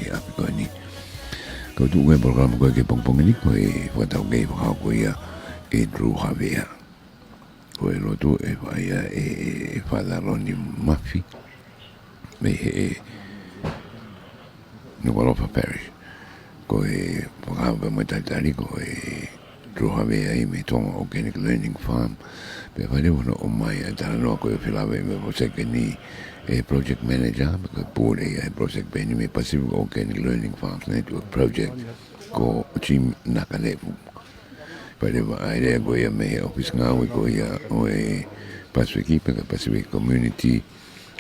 api koe ni. Kau tu koe programa koe ke pongpong ni koe whatau kei whakau koe ia e Drew Havea. Koe lotu e whaia e whalaroni mafi me he Nukualofa Parish. Koe whakau pa mai taitari koe Drew Havea i me Tonga Organic Learning Farm. Pe whare wana o mai a tala noa koe whilawe me poseke ni a project manager because board a project beni me Pacific Organic Learning Farms Network project ko team nakalefu pare wa ai go ia me office ngawe go ia o e Pacific Community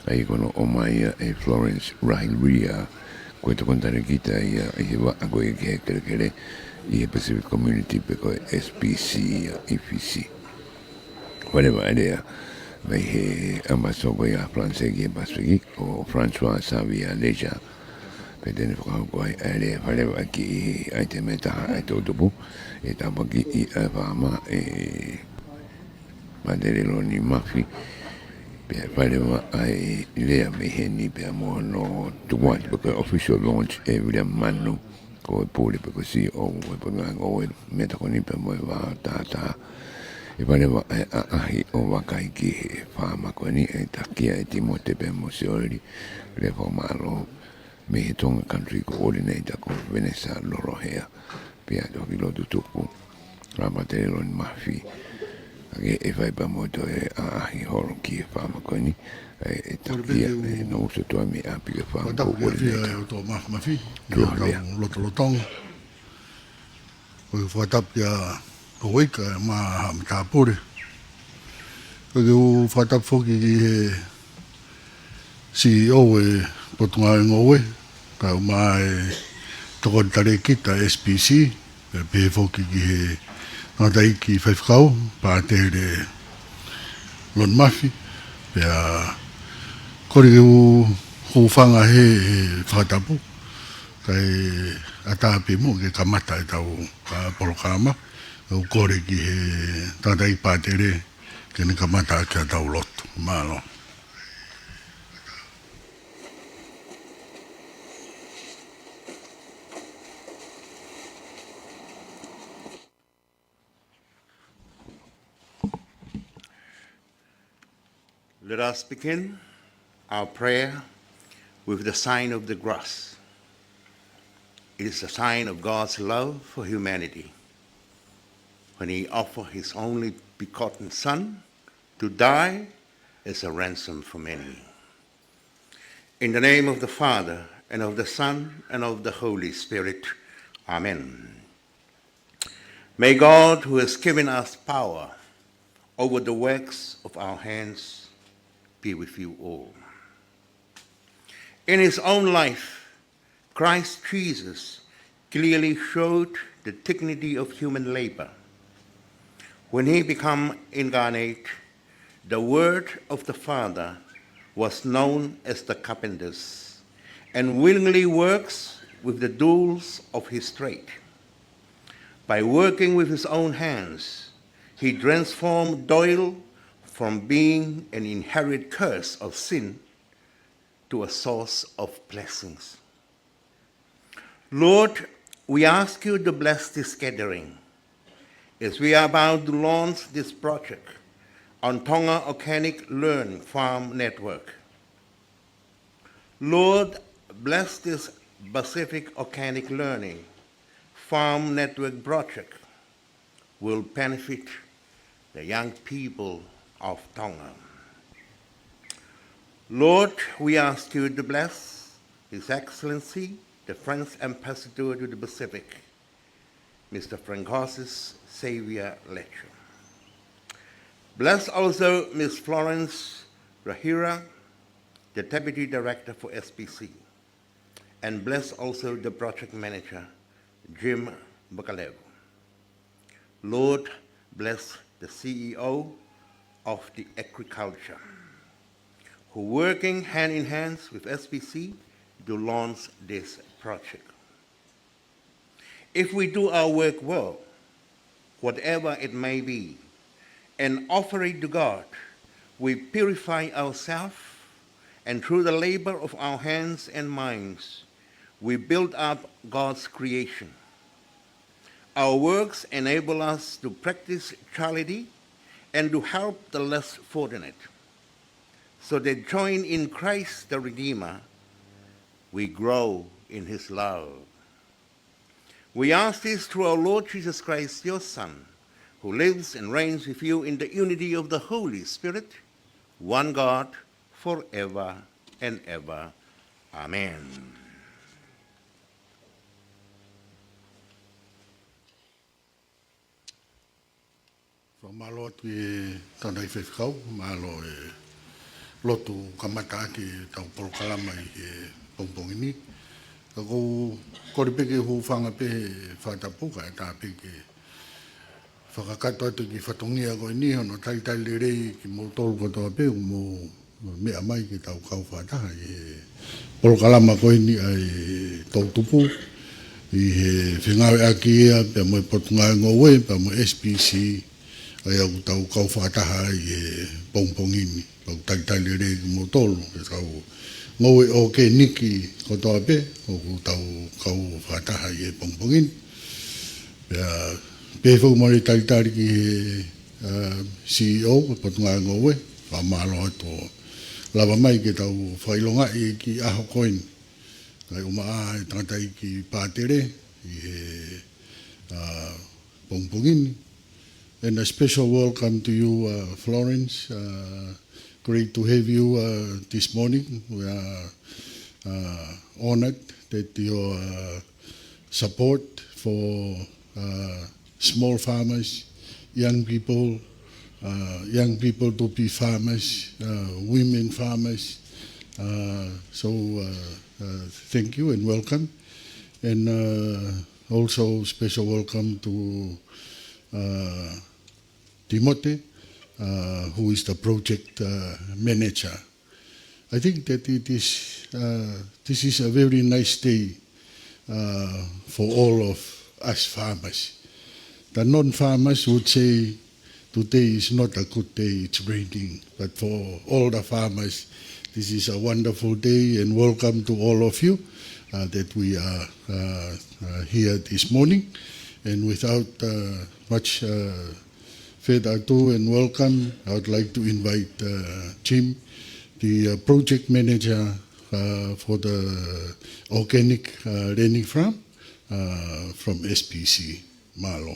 ai kono o mai e Florence Rahiria ko to contare kita ia i wa go ia Kehekehe i Pacific Community pe ko SPC EPC pare wa ai mai he amasogo ia France ki Pacific o François Xavier Leja pe tene whakau koe ere Fengaue'aki ai te meta ai tō tupu e tapaki i a whama e materelo ni mafi pe wharewa ai lea me heni pe amoa no tuwati pe official launch e William Manu ko e pūre pe ko si o e Potungaue o e meta koni pe moe wā tātā e wharewa e ahi o wakai ki he whama koe ni e takia e timote pe mo se ori le whamalo me he Tonga Country Coordinator ko Vanessa Lorohea pe a toki lotu tupu ramatero ni mafi ake e whai pa moto e ahi horo ki he whama koe ni e takia e no uso toa me api ke whama Coordinator to mafi lotolotong ko whatapia Koika ma Tapuri. Ko whatap foki ki he CEO e Potungaue Ngoue ka mai tokon tare kita SPC pe foki ki he ngadai ki whaifkau pa te re lon mafi pe a kori u hufanga he whatapu kai atapi mo ke kamata e tau polokama o kore ki he tātai pātere ke ne kamata kia tau lotu mālo. Let us begin our prayer with the sign of the cross. It is a sign of God's love for humanity when he offered his only begotten Son to die as a ransom for many. In the name of the Father, and of the Son, and of the Holy Spirit. Amen. May God, who has given us power over the works of our hands, be with you all. In his own life, Christ Jesus clearly showed the dignity of human labor. When he became incarnate, the word of the Father was known as the carpenters, and willingly works with the tools of his trade. By working with his own hands, he transformed toil from being an inherent curse of sin to a source of blessings. Lord, we ask you to bless this gathering as we are about to launch this project on Tonga Organic Learn Farm Network. Lord, bless this Pacific Organic Learning Farm Network project will benefit the young people of Tonga. Lord, we ask you to bless His Excellency, the French Ambassador to the Pacific, Mr. Francois Xavier Lecture. Bless also Ms. Florence Rahira, the Deputy Director for SPC, and bless also the Project Manager, Jim Bakalev. Lord, bless the CEO of the Agriculture, who working hand in hand with SPC to launch this project. If we do our work well, whatever it may be, and offer it to God, we purify ourselves, and through the labor of our hands and minds, we build up God's creation. Our works enable us to practice charity and to help the less fortunate. So that join in Christ the Redeemer, we grow in his love. We ask this through our Lord Jesus Christ, your Son, who lives and reigns with you in the unity of the Holy Spirit, one God, forever and ever. Amen. Malo atu e tana i whewhikau, malo e lotu kamata ki tau porokalama i e pongpongini. Ka kou korepeke hu whanga pe Fakatapui ka tā peke whakakato atu ki whatongia koe ni hono tai le rei ki mō tolu katoa pe mo mea mai ki tau kau whataha i e porokalama koe ni ai tau tupu i he Fengaue'aki ia pe mo Potungaue Ngoue pe mo SPC ai au tau kau whataha i e pongpongini tau tai le rei ki mō tolu e tau Ngoue o ke niki kotoa pe o tau kau whataha i e pongpongini pe whau mori taritari ki CEO Potungaue Ngoue whamalo ato lava mai ke tau whailonga i ki aho koin kai umaa e tangatai ki pātere i he pongpongini. And a special welcome to you, Florence. Great to have you this morning. We are honored that your support for small farmers, young people to be farmers, women farmers. So thank you and welcome. And also special welcome to Timote, who is the project manager. I think that this is a very nice day for all of us farmers. The non-farmers would say today is not a good day, it's raining. But for all the farmers, this is a wonderful day, and welcome to all of you that we are here this morning. And without much further ado and welcome, I would like to invite Jim, the project manager for the organic learning farm from SPC, Malo.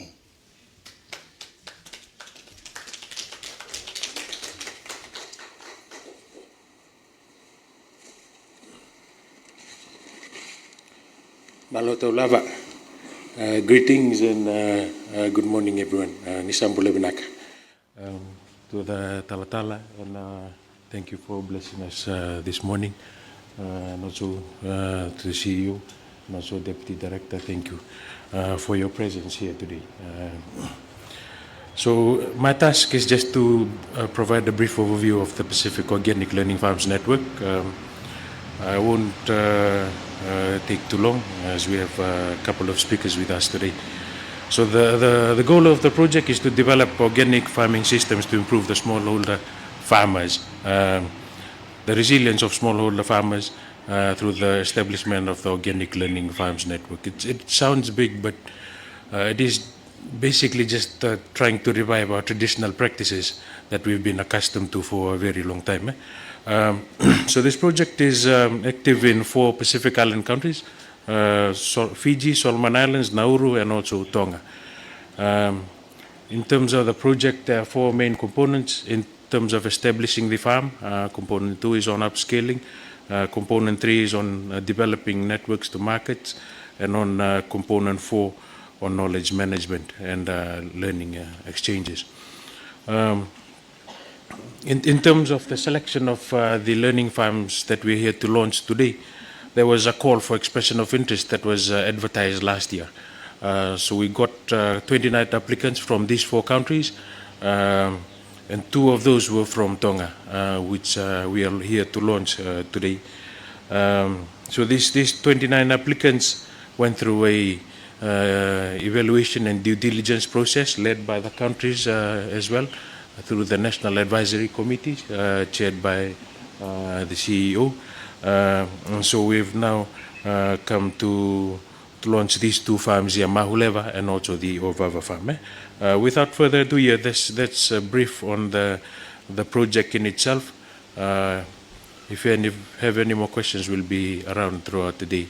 Malo tau lava. Greetings and good morning, everyone. Nisambule Binaka. To the Talatala, and thank you for blessing us this morning. And also to the CEO, and also Deputy Director, thank you for your presence here today. So my task is just to provide a brief overview of the Pacific Organic Learning Farms Network. I won't take too long, as we have a couple of speakers with us today. So the goal of the project is to develop organic farming systems to improve the smallholder farmers, the resilience of smallholder farmers through the establishment of the Organic Learning Farms Network. It sounds big, but it is basically just trying to revive our traditional practices that we've been accustomed to for a very long time. So this project is active in 4 Pacific Island countries, Fiji, Solomon Islands, Nauru, and also Tonga. In terms of the project, there are 4 main components. In terms of establishing the farm, component 2 is on upscaling, component 3 is on developing networks to markets, and on component 4 on knowledge management and learning exchanges. In terms of the selection of the learning farms that we're here to launch today, there was a call for expression of interest that was advertised last year. So we got 29 applicants from these 4 countries, and 2 of those were from Tonga, which we are here to launch today. So these 29 applicants went through a evaluation and due diligence process led by the countries as well, through the National Advisory Committee, chaired by the CEO. So we've now come to launch these two farms here, Mahuleva and also the Ovava farm. Without further ado, yeah, that's a brief on the project in itself. If you have any more questions, we'll be around throughout the day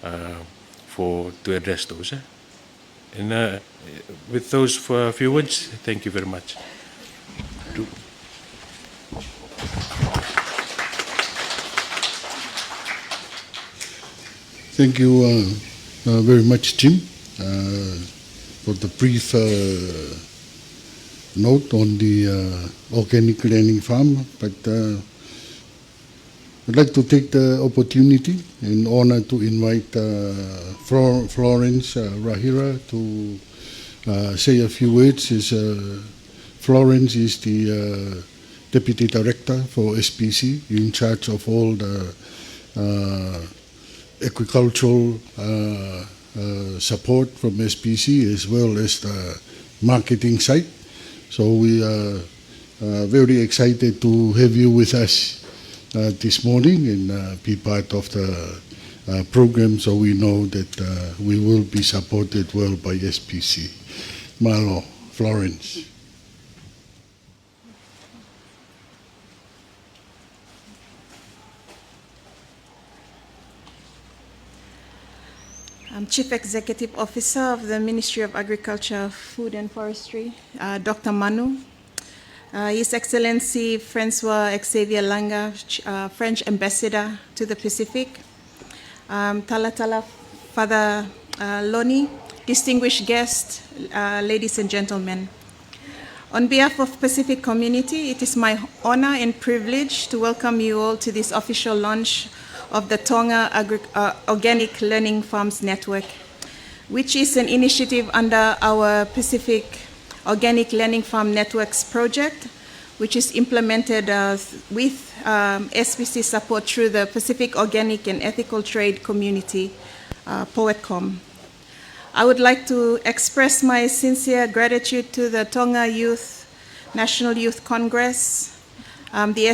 to address those. And with those for a few words, thank you very much. Thank you very much, Jim, for the brief note on the organic learning farm. But I'd like to take the opportunity in honor to invite Florence Rahira to say a few words. Florence is the Deputy Director for SPC, in charge of all the agricultural support from SPC as well as the marketing side. So we are very excited to have you with us this morning and be part of the program, so we know that we will be supported well by SPC. Malo, Florence. I'm Chief Executive Officer of the Ministry of Agriculture, Food and Forestry, Dr. Manu. His Excellency Francois Xavier Langa, French Ambassador to the Pacific. Tala Father Loni, distinguished guests, ladies and gentlemen. On behalf of Pacific Community, it is my honor and privilege to welcome you all to this official launch of the Tonga Organic Learning Farms Network, which is an initiative under our Pacific Organic Learning Farm Networks project, which is implemented with SPC support through the Pacific Organic and Ethical Trade Community, POETCOM. I would like to express my sincere gratitude to the Tonga National Youth Congress, the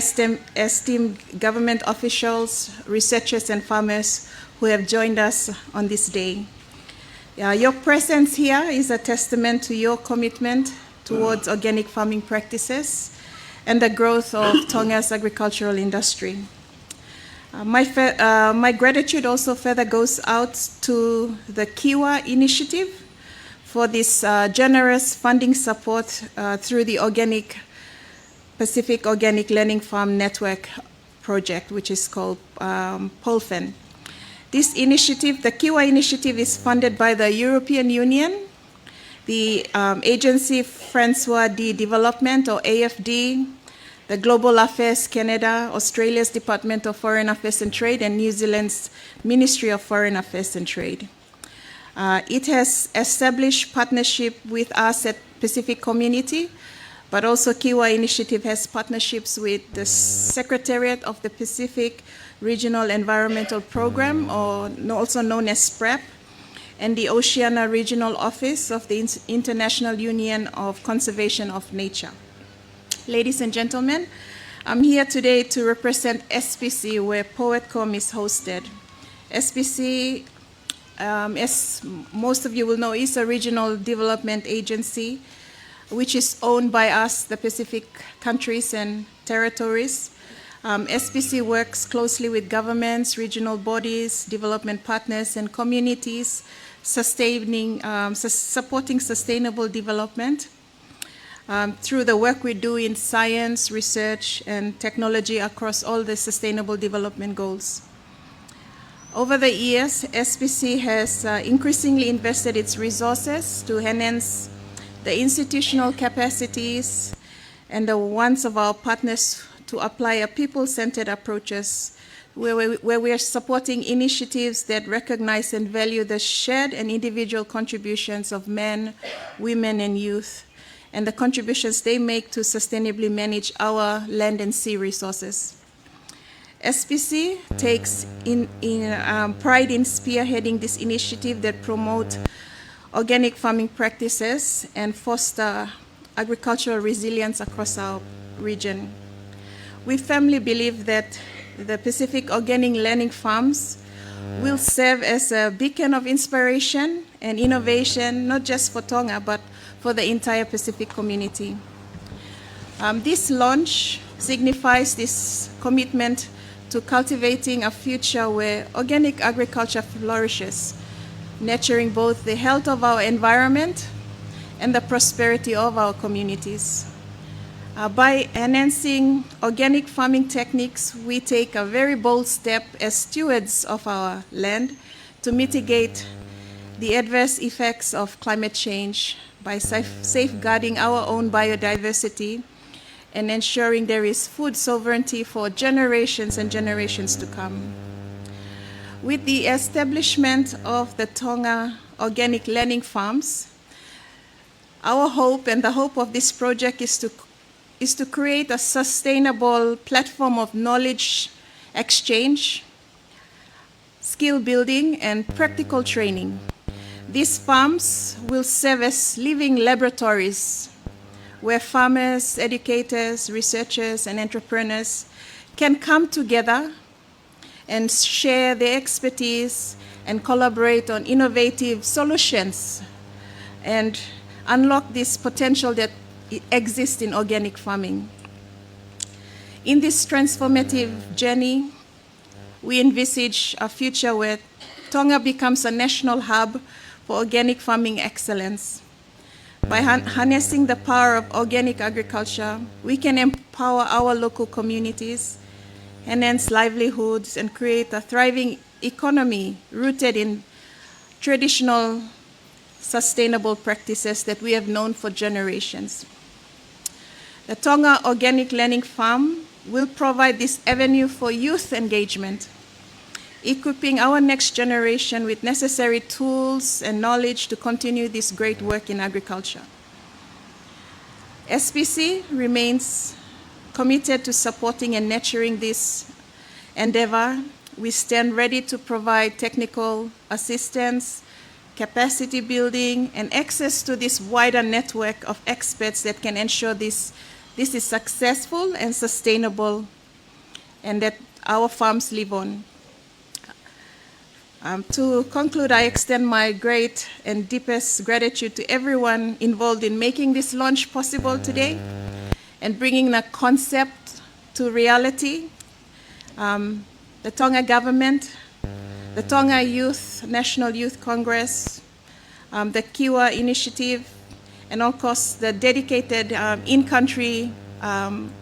esteemed government officials, researchers, and farmers who have joined us on this day. Your presence here is a testament to your commitment towards organic farming practices and the growth of Tonga's agricultural industry. My gratitude also further goes out to the Kiwa Initiative for this generous funding support through the Pacific Organic Learning Farm Network project, which is called POLFEN. This initiative, the Kiwa Initiative, is funded by the European Union, the Agency Francois de Development, or AFD, the Global Affairs Canada, Australia's Department of Foreign Affairs and Trade, and New Zealand's Ministry of Foreign Affairs and Trade. It has established partnership with us at Pacific Community, but also Kiwa Initiative has partnerships with the Secretariat of the Pacific Regional Environmental Program, or also known as SPREP, and the Oceania Regional Office of the International Union of Conservation of Nature. Ladies and gentlemen, I'm here today to represent SPC, where POETCOM is hosted. SPC, as most of you will know, is a regional development agency which is owned by us, the Pacific countries and territories. SPC works closely with governments, regional bodies, development partners, and communities, supporting sustainable development through the work we do in science, research, and technology across all the sustainable development goals. Over the years, SPC has increasingly invested its resources to enhance the institutional capacities and the wants of our partners to apply a people-centered approaches where we are supporting initiatives that recognize and value the shared and individual contributions of men, women, and youth, and the contributions they make to sustainably manage our land and sea resources. SPC takes pride in spearheading this initiative that promote organic farming practices and foster agricultural resilience across our region. We firmly believe that the Pacific Organic Learning Farms will serve as a beacon of inspiration and innovation, not just for Tonga, but for the entire Pacific community. This launch signifies this commitment to cultivating a future where organic agriculture flourishes, nurturing both the health of our environment and the prosperity of our communities. By enhancing organic farming techniques, we take a very bold step as stewards of our land to mitigate the adverse effects of climate change by safeguarding our own biodiversity and ensuring there is food sovereignty for generations and generations to come. With the establishment of the Tonga Organic Learning Farms, our hope and the hope of this project is to create a sustainable platform of knowledge exchange, skill building, and practical training. These farms will serve as living laboratories where farmers, educators, researchers, and entrepreneurs can come together and share their expertise and collaborate on innovative solutions and unlock this potential that exists in organic farming. In this transformative journey, we envisage a future where Tonga becomes a national hub for organic farming excellence. By harnessing the power of organic agriculture, we can empower our local communities, enhance livelihoods, and create a thriving economy rooted in traditional sustainable practices that we have known for generations. The Tonga Organic Learning Farm will provide this avenue for youth engagement, equipping our next generation with necessary tools and knowledge to continue this great work in agriculture. SPC remains committed to supporting and nurturing this endeavor. We stand ready to provide technical assistance, capacity building, and access to this wider network of experts that can ensure this is successful and sustainable and that our farms live on. To conclude, I extend my great and deepest gratitude to everyone involved in making this launch possible today and bringing the concept to reality. The Tonga government, the Tonga National Youth Congress, the Kiwa Initiative, and of course the dedicated in-country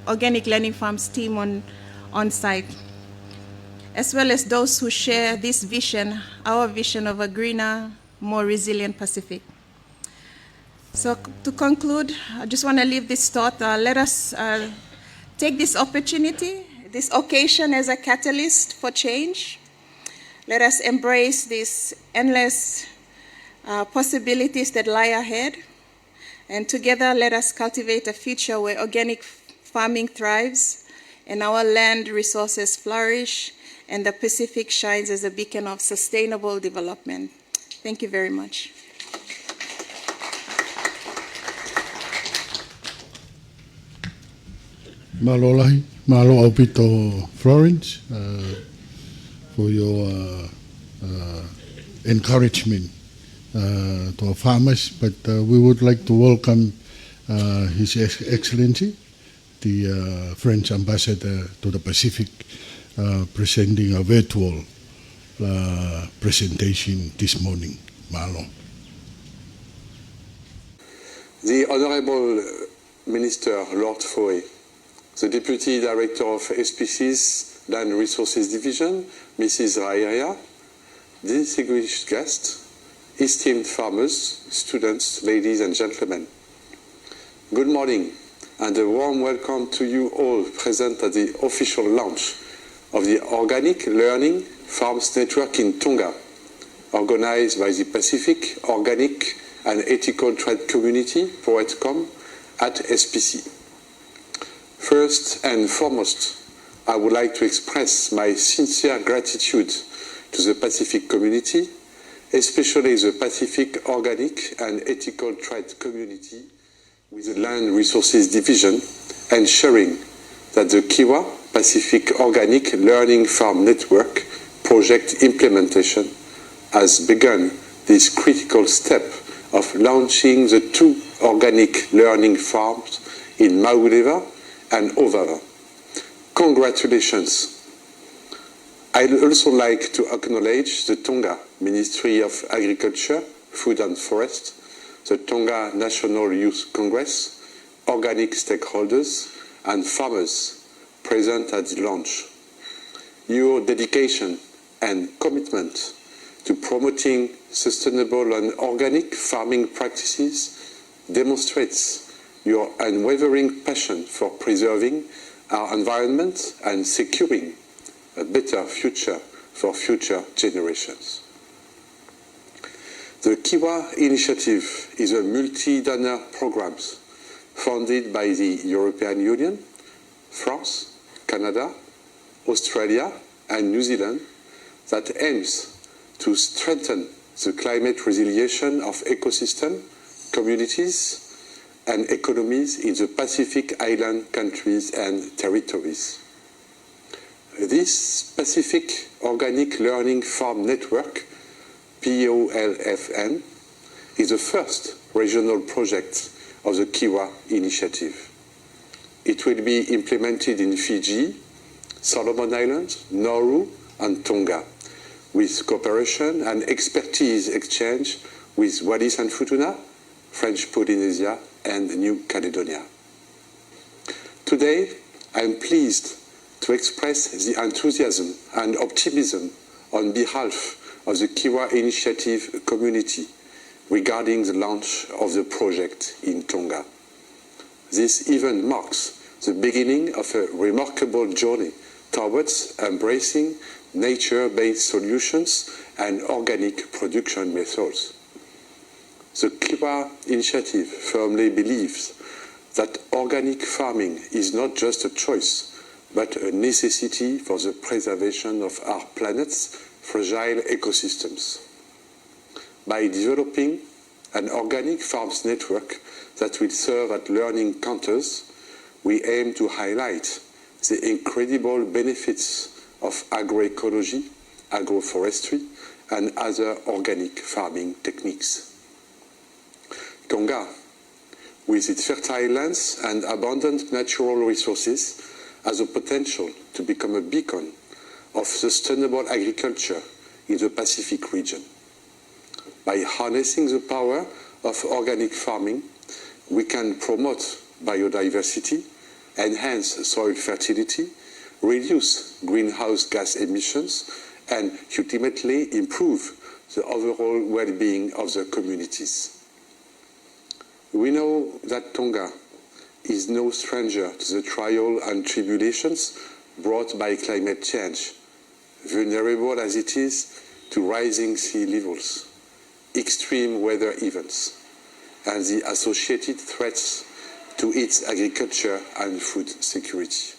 Organic Learning Farms team on site, as well as those who share this vision, our vision of a greener, more resilient Pacific. So to conclude, I just want to leave this thought. Let us take this opportunity, this occasion as a catalyst for change. Let us embrace these endless possibilities that lie ahead. And together, let us cultivate a future where organic farming thrives and our land resources flourish and the Pacific shines as a beacon of sustainable development. Thank you very much. Malo lahi, malo aupito Florence for your encouragement to our farmers, but we would like to welcome His Excellency, the French Ambassador to the Pacific, presenting a virtual presentation this morning. Malo. The Honourable Minister Lord Foy, the Deputy Director of SPC's Land Resources Division, Mrs. Rairia, distinguished guests, esteemed farmers, students, ladies and gentlemen. Good morning and a warm welcome to you all present at the official launch of the Organic Learning Farms Network in Tonga, organized by the Pacific Organic and Ethical Trade Community, POETCOM, at SPC. First and foremost, I would like to express my sincere gratitude to the Pacific community, especially the Pacific Organic and Ethical Trade Community with the Land Resources Division, ensuring that the Kiwa Pacific Organic Learning Farm Network, project implementation has begun this critical step of launching the 2 organic learning farms in Mahuleva and Ovava. Congratulations! I'd also like to acknowledge the Tonga Ministry of Agriculture, Food and Forest, the Tonga National Youth Congress, organic stakeholders and farmers present at the launch. Your dedication and commitment to promoting sustainable and organic farming practices demonstrates your unwavering passion for preserving our environment and securing a better future for future generations. The Kiwa Initiative is a multi-donor program funded by the European Union, France, Canada, Australia and New Zealand that aims to strengthen the climate resilience of ecosystems, communities and economies in the Pacific Island countries and territories. This Pacific Organic Learning Farm Network, POLFN, is the first regional project of the Kiwa Initiative. It will be implemented in Fiji, Solomon Islands, Nauru and Tonga, with cooperation and expertise exchange with Wallis and Futuna, French Polynesia and New Caledonia. Today, I am pleased to express the enthusiasm and optimism on behalf of the Kiwa Initiative community regarding the launch of the project in Tonga. This event marks the beginning of a remarkable journey towards embracing nature-based solutions and organic production methods. The Kiwa Initiative firmly believes that organic farming is not just a choice, but a necessity for the preservation of our planet's fragile ecosystems. By developing an organic farms network that will serve as learning counters, we aim to highlight the incredible benefits of agroecology, agroforestry, and other organic farming techniques. Tonga, with its fertile lands and abundant natural resources, has the potential to become a beacon of sustainable agriculture in the Pacific region. By harnessing the power of organic farming, we can promote biodiversity, enhance soil fertility, reduce greenhouse gas emissions, and ultimately improve the overall well-being of the communities. We know that Tonga is no stranger to the trials and tribulations brought by climate change, vulnerable as it is to rising sea levels, extreme weather events, and the associated threats to its agriculture and food security.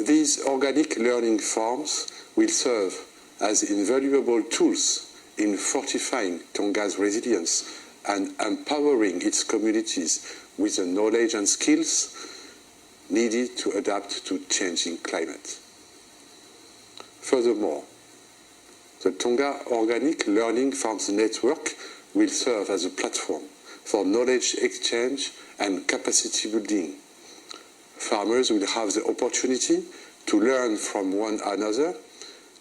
These organic learning farms will serve as invaluable tools in fortifying Tonga's resilience and empowering its communities with the knowledge and skills needed to adapt to changing climate. Furthermore, the Tonga Organic Learning Farms Network will serve as a platform for knowledge exchange and capacity building. Farmers will have the opportunity to learn from one another,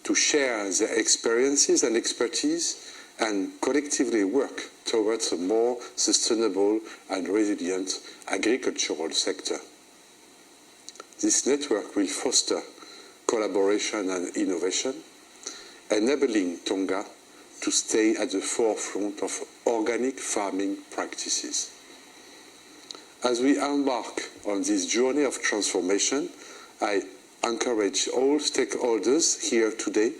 to share their experiences and expertise, and collectively work towards a more sustainable and resilient agricultural sector. This network will foster collaboration and innovation, enabling Tonga to stay at the forefront of organic farming practices. As we embark on this journey of transformation, I encourage all stakeholders here today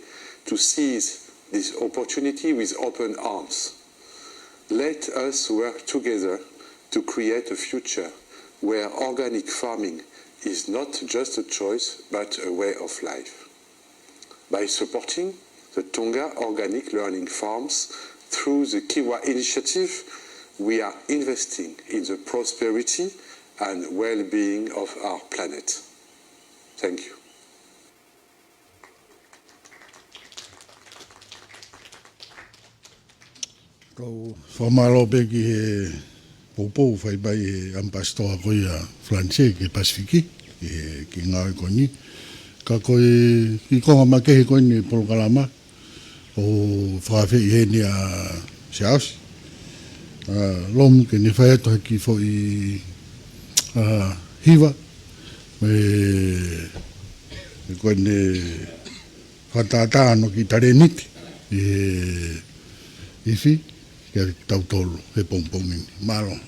to seize this opportunity with open arms. Let us work together to create a future where organic farming is not just a choice, but a way of life. By supporting the Tonga Organic Learning Farms through the Kiwa Initiative, we are investing in the prosperity and well-being of our planet. Thank you. Tau whamalo peki he poupou whai bai he ampastoa koia Franse ke Pasifiki, ki Ngaue Koni. Ka koe ki konga makehe koini Polokalama, o whakawhi i heni a Seaus. Lom ke ni whai ato haki fo i hiva, me koine whatata ano ki tareniti, i he ifi, kia tautolo, he pompongini, malo.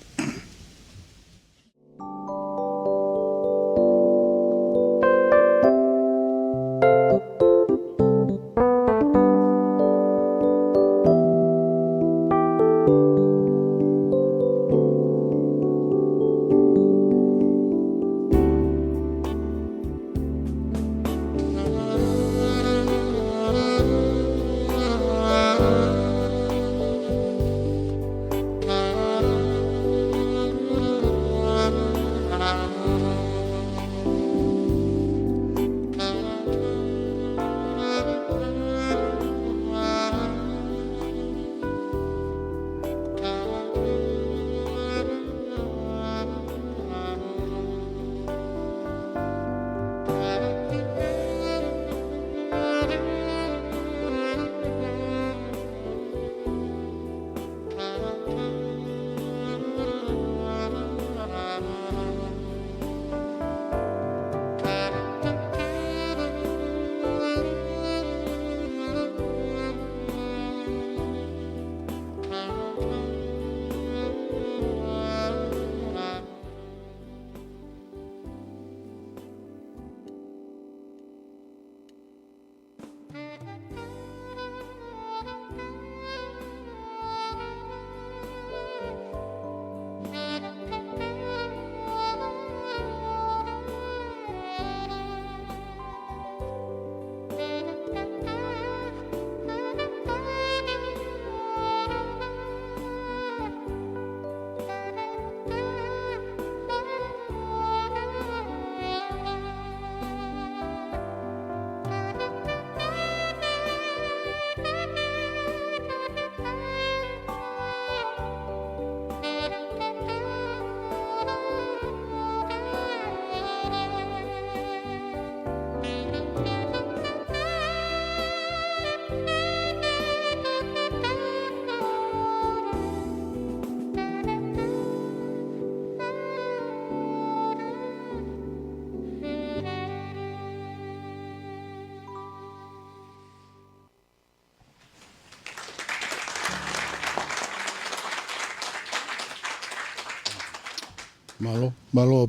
Malo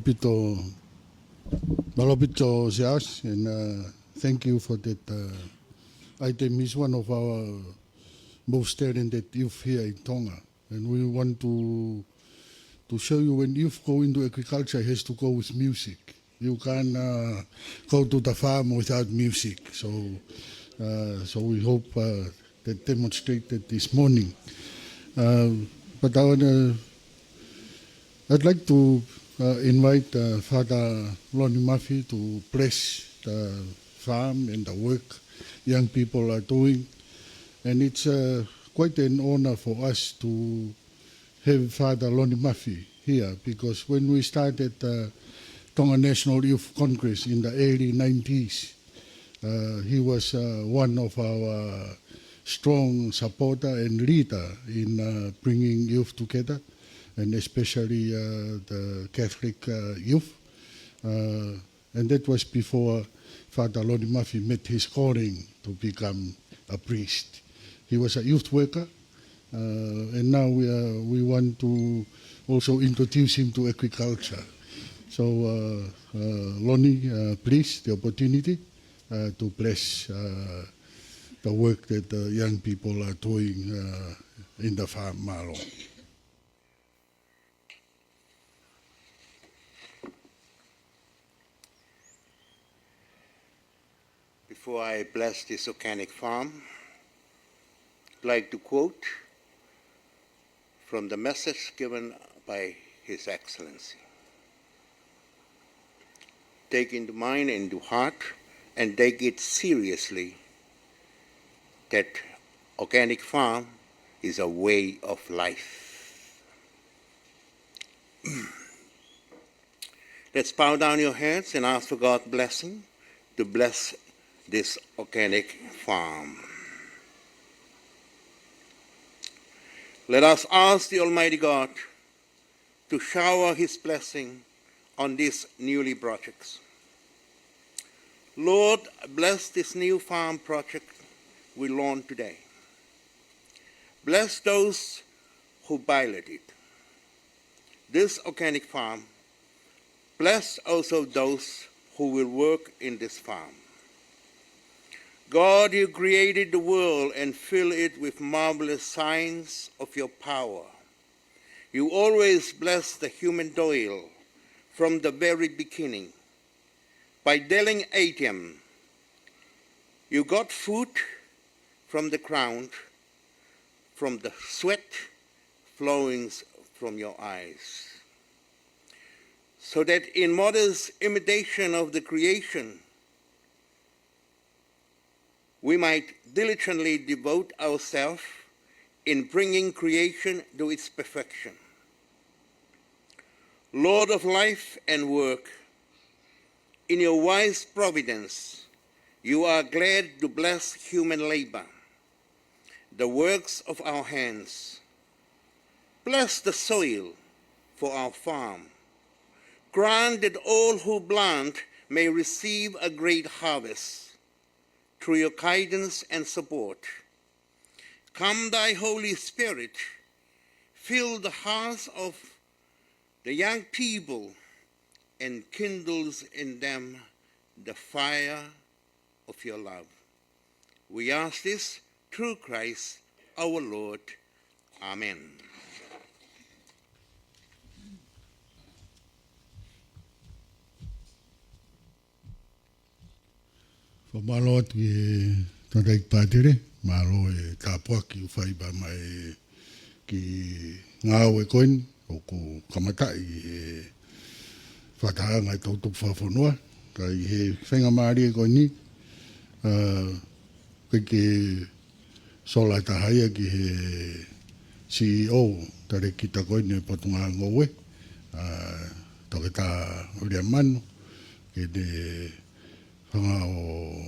pito Seaus, and thank you for that item. Is one of our most talented youth here in Tonga, and we want to show you when youth go into agriculture, it has to go with music. You can't go to the farm without music. So we hope that demonstrated this morning. But I'd like to invite Father Lonnie Murphy to bless the farm and the work young people are doing. And it's quite an honor for us to have Father Lonnie Murphy here, because when we started Tonga National Youth Congress in the early 90s, he was one of our strong supporter and leader in bringing youth together, and especially the Catholic youth. And that was before Father Lonnie Murphy met his calling to become a priest. He was a youth worker, and now we want to also introduce him to agriculture. So, Lonnie, please, the opportunity to bless the work that the young people are doing in the farm, Malo. Before I bless this organic farm, I'd like to quote from the message given by His Excellency. Take into mind and into heart, and take it seriously, that organic farm is a way of life. Let's bow down your heads and ask for God's blessing to bless this organic farm. Let us ask the Almighty God to shower His blessing on these newly projects. Lord, bless this new farm project we launched today. Bless those who piloted it. This organic farm, bless also those who will work in this farm. God, you created the world and filled it with marvelous signs of your power. You always bless the human toil from the very beginning. By dealing Adam, you got food from the ground, from the sweat flowing from your eyes, so that in modest imitation of the creation, we might diligently devote ourselves in bringing creation to its perfection. Lord of life and work, in your wise providence, you are glad to bless human labor, the works of our hands. Bless the soil for our farm. Grant that all who plant may receive a great harvest. Through your guidance and support, come thy Holy Spirit, fill the hearts of the young people and kindles in them the fire of your love. We ask this through Christ our Lord. Amen. Malo atu e tandai pātere, malo e tāpua ki uwhai ba mai ki Ngaue'koin, o ko kamatai e whataanga i tautupu whawhanua, ka i he whenga maari e koini, ke sola tahaia ki he CEO tare ki ta koini e Potungaue Ngoue, toke tā uria manu, ke ne whanga o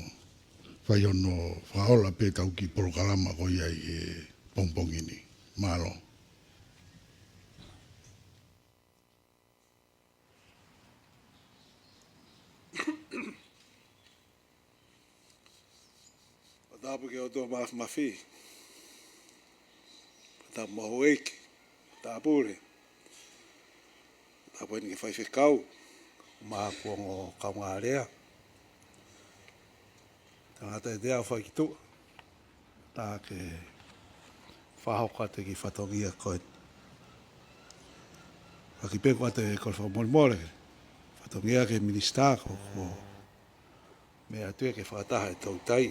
whaiono whaola pe tau ki porokalama ko iai e pongpongini. Malo. Patapu ke o tō mawhi. Patapu Mahuleva. Patapure. Patapu ni ke whaiwhekau. Mākuang o kaungārea. Tangata e dea whai ki tua. Tā ke whahoka te ki whatongia koe. Whaki peko ate e koi whamorimore. Whatongia ke minister ko mea tue ke whataha e tautai.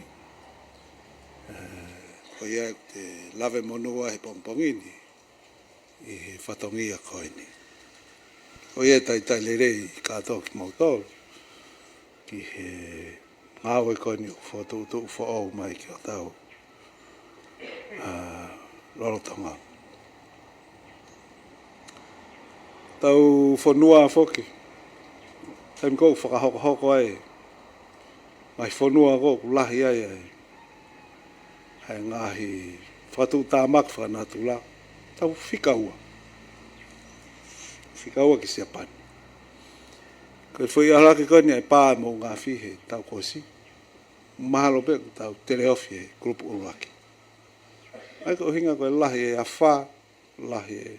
Ko ia te lawe monua he pompongini i he whatongia koe ni. Ko ia tai lerei kātou ki mautoro ki he Ngaue koe ni whatutu whaau mai ki o tau Rorotonga. Tau whanua whoki. Taim kou whakahoko ai. Mai whanua kou lahi ai ai. Hai ngahi whatu tāmak whanatu la. Tau whikaua. Whikaua ki siapani. Koe whai ahlaki koe ni ai pā mo ngā whihe tau kosi. Mahalo pe tau teleofi e grupu uruaki. Ai ko hinga koe lahi e awha, lahi e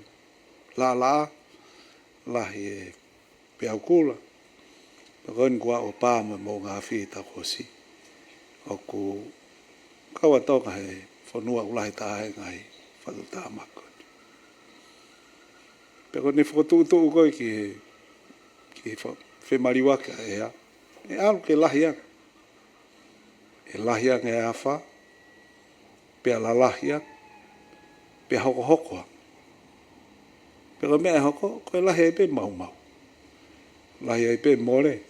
la, lahi e peaukula. Koe ni kua o pā mo ngā whihe tau kosi. O ku kaua tonga he whanua ulahi tāhe ngai whatu tāmako. Pe koe ni whakatutu koe ki whemariwaka e a. E alu ke lahiang. E lahiang e awha. Pea la lahiang. Pea hoko. Pe koe mea hoko, koe lahi e pe mau. Lahi e pe more.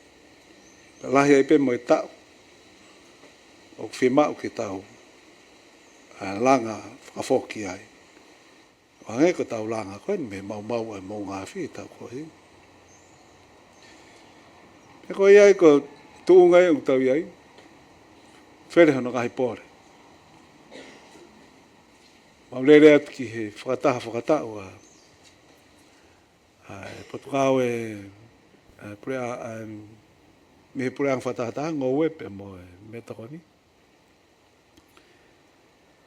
Lahi e pe mo e tau. O whemau ke tau. Langa whakafoki ai. Wangai ko tau langa koe me mau e mau ngā whi tau ko hi. E ko iai ko tuungai o tau iai. Where hono kahi pōre. Maulere atu ki he whakataha ua. Potungaue me he pureang whatahataha Ngoue pe mo me takoni.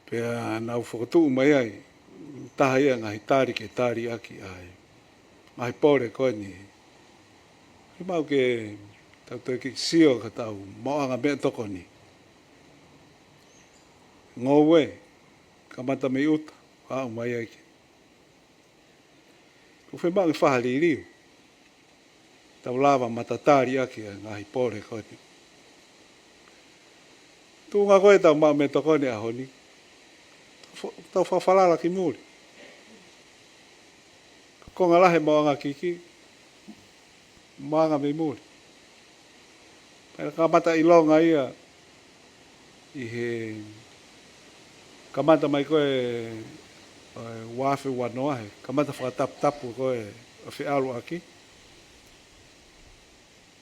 Pea nau whakatuu mai ai. Taha ia ngahi tāri ke tāri aki ai. Ngahi pōre koe ni. He mau ke tau tue ki sio ka tau moanga me takoni. Ngoue, ka mata me uta, au mai ai ki. Ko whi mau i whahali riu. Tau lava matatari aki a ngahi pōre koe ni. Tūnga koe tau mau me takoni a honi. Tau whawhalala ki muri. Ko ngā lahe moanga kiki, moanga me muri. Pera ka mata ilonga ia, i he kamata mai koe wafe wanoa he, kamata whakatapu koe a whialu aki.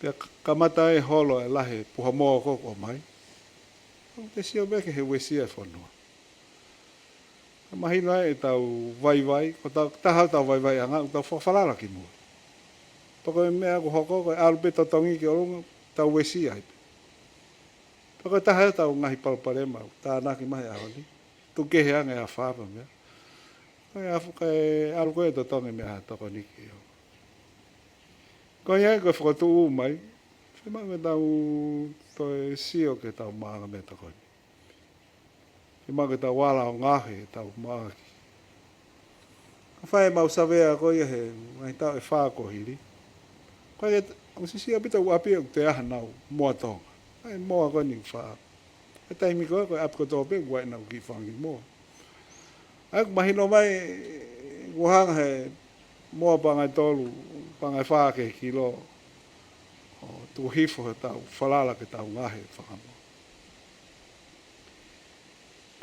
Pea kamata e holo e lahe puha moa koko mai. Te sio meke he wesia whanua. Mahina e tau vai, ko tau tahau tau vai anga, tau whawhalala ki mua. Pako e mea ko hoko, ko e alu peta tongi ki orunga, tau wesia hipe. Pako e tahau tau ngahi palparema, tā naki mahi ahoni. Tu kehe anga e a whāpa mea. Ko e alu koe to tongi mea toko niki. Ko iai koe whakatu mai, whima me tau toi sio ke tau maanga me toko ni. Whima ke tau wala o ngahe tau maaki. Ka whae mau savea ko ia he, mai tau e whāko hiri. Ko e, o sisia pita uapi o te aha nau mua tonga. Ai moa ko ni whaa. E taimi koe koe apiko tōpe, wai nau ki whangi moa. Ai mahino mai, kuhanga he moa pangai tolu, pangai whaake kilo, o tu hifo he tau, whalala ke tau ngahe whakamoa.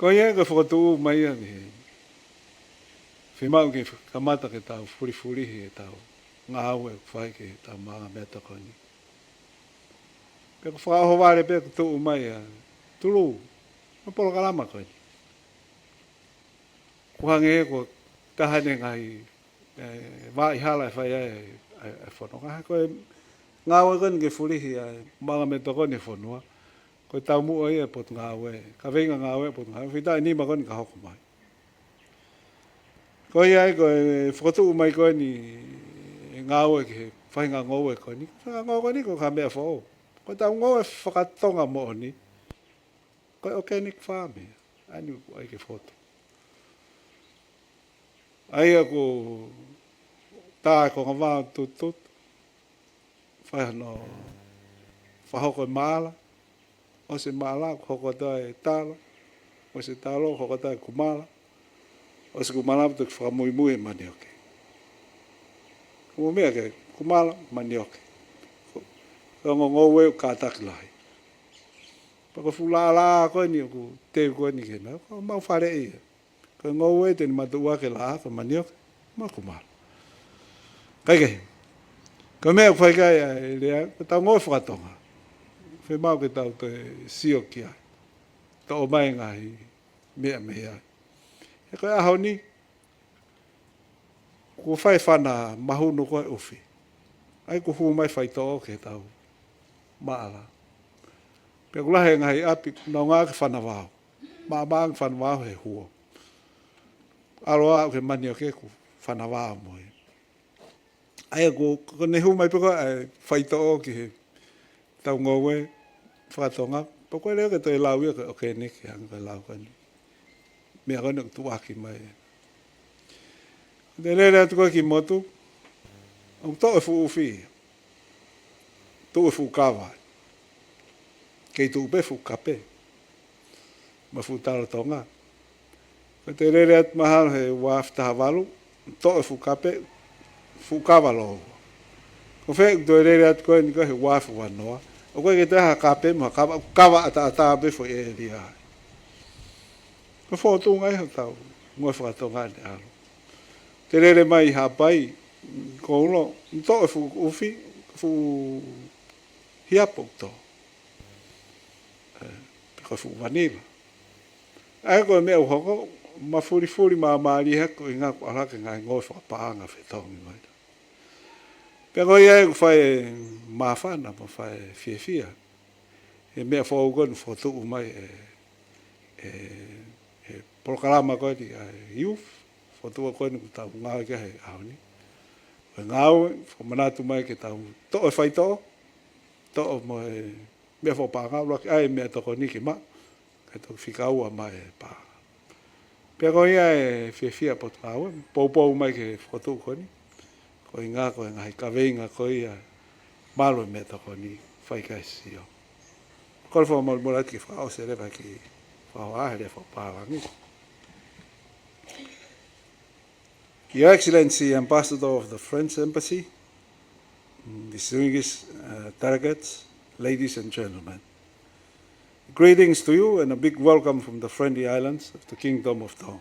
Ko ia ka whakatuu mai ani he. Whimau ki kamata ke tau furi he tau. Ngā haue whai ke tau maanga mea takoni. Peko whakaho ware peko tuu mai a tulu. Ma polo kalama koe. Kuhange e ko tahane ngai wai hala e whai e whanonga. Koe ngāwe koe nge furihi a maanga mea takoni e whanua. Koe tau mua ia Potungaue, ka venga Ngaue Potungaue, whita e nima koni ka hoko mai. Koe iai koe whakatuu mai koe ni Ngaue ki he whainga Ngoue koe ni. Whainga Ngoue koe ni ko ka mea whao. Koe tau Ngoue whakatonga mo ni. Koe organic farm ia. Ani ai ke whoto. Ai ako tā ko ngā wāo tutut. Whaihano whahoko e maala. O se maala hoko tae tala. O se talo hoko tae kumala. O se kumala puto ki whakamoimoi e manioke. Kumo mea ke kumala manioke. Kongo Ngoue o kātaki lahi. Pako fulala koe ni o teu koe ni kena. Ko mau whare ia. Ko Ngoue teni matua ke laha ka manioke. Ma kumala. Kai kei. Ko mea whaikai e rea. Ko tau Ngoue whakatonga. Whi mau ke tau te sio ki ai. Ta o mai ngahi mea mea ai. E koe aho ni. Ko whai whana mahunu koe uwhi. Ai ko hu mai whai tō ke tau maala. Pea kulahe ngahi api nau ngā ke whana wāo. Maang whana wāo he huo. Aroa ke mani o ke ku whana wāo moe. Ai ko nehu mai peko ai whai tō ki he tau Ngoue whakatonga. Poko leo ke toi lau ia ke oke neke hanga lau kani. Mea kani ku tuaki mai. Te lere atu koe ki motu. Ang tō e fu uwhi. Tō e fu kawa. Kei tō upe fu kape. Ma fu tala tonga. Ko te lere atu mahalo he waftaha walu. Tō e fu kape. Fu kawa loo. Ko whee tō e lere atu koe ni koe he wafu wanoa. O koe ke te ha kape mo kawa ata befo e ria. Ko whō tūngai ho tau. Ngoi whakatonga ni alo. te rere mai hapai, ko uno, to e fu ufi, fu hiapo to. Ko fu vanila. Ai ko me hoko, ma furi ma mari hako i ngā ko araka ngai ngoi whakapaanga whetongi mai. Pea ko ia e ku whai mawhana, ma whai fia. E mea whaugonu whautuu mai prokarama koe ni youth, whautua koe ni ku tau Ngoue Kehekehe Auni. Koe ngāue, whamanatu mai ke tau to e whaitoa, to o mo e mea whapanga, raki ai mea toko ni ki ma, kai tau whikaua mai e pā. Pea koe ia e fia Potungaue, pou mai ke whautuu koe ni, koe ngā koe ngahi kaweinga koe ia malo mea toko ni whaikaisi o. Koe whamamurati ki whao se rewa ki whao ahere whaparangi. Your Excellency, Ambassador of the French Embassy, distinguished delegates, ladies and gentlemen, greetings to you and a big welcome from the friendly islands of the Kingdom of Tonga.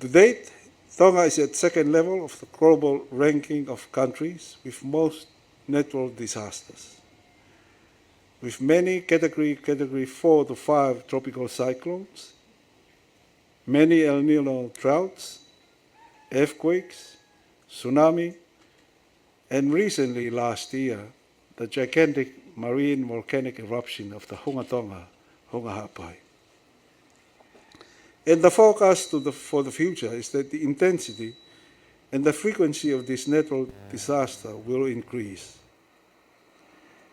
To date, Tonga is at second level of the global ranking of countries with most natural disasters, with many category 4 to 5 tropical cyclones, many El Nino droughts, earthquakes, tsunami, and recently last year, the gigantic marine volcanic eruption of the Tonga, Hapai. And the forecast for the future is that the intensity and the frequency of this natural disaster will increase.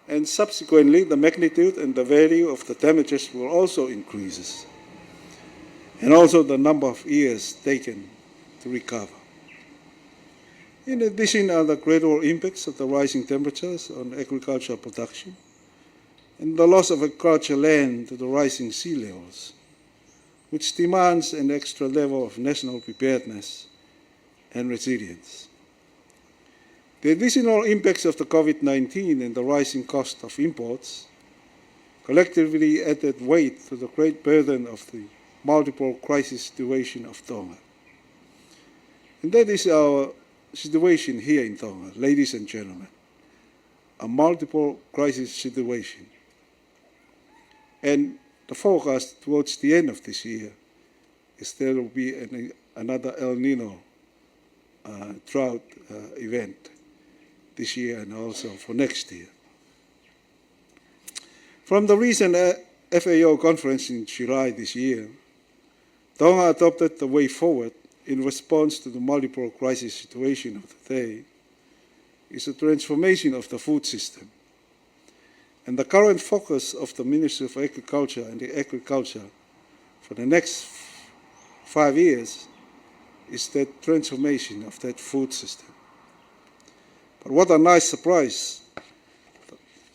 And subsequently, the magnitude and the value of the damages will also increase, and also the number of years taken to recover. In addition are the gradual impacts of the rising temperatures on agricultural production and the loss of agricultural land to the rising sea levels, which demands an extra level of national preparedness and resilience. The additional impacts of the COVID-19 and the rising cost of imports collectively added weight to the great burden of the multiple crisis situation of Tonga. And that is our situation here in Tonga, ladies and gentlemen, a multiple crisis situation. And the forecast towards the end of this year is there will be another El Nino drought event this year and also for next year. From the recent FAO conference in July this year, Tonga adopted the way forward in response to the multiple crisis situation of the day is a transformation of the food system. And the current focus of the Ministry of Agriculture and the Agriculture for the next 5 years is that transformation of that food system. But what a nice surprise.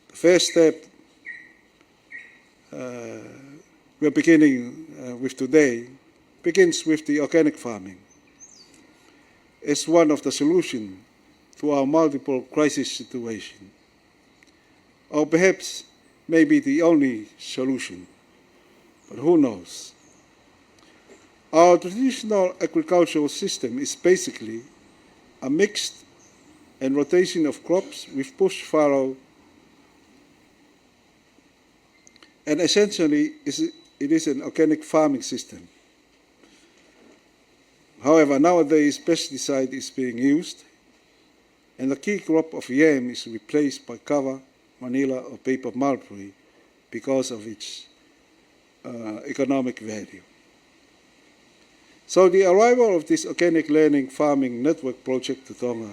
The first step we're beginning with today begins with the organic farming as one of the solutions to our multiple crisis situation, or perhaps maybe the only solution, but who knows. Our traditional agricultural system is basically a mixed and rotation of crops with bush fallow, and essentially it is an organic farming system. However, nowadays pesticide is being used, and the key crop of yam is replaced by cover, manila, or paper mulberry because of its economic value. So the arrival of this organic learning farming network project to Tonga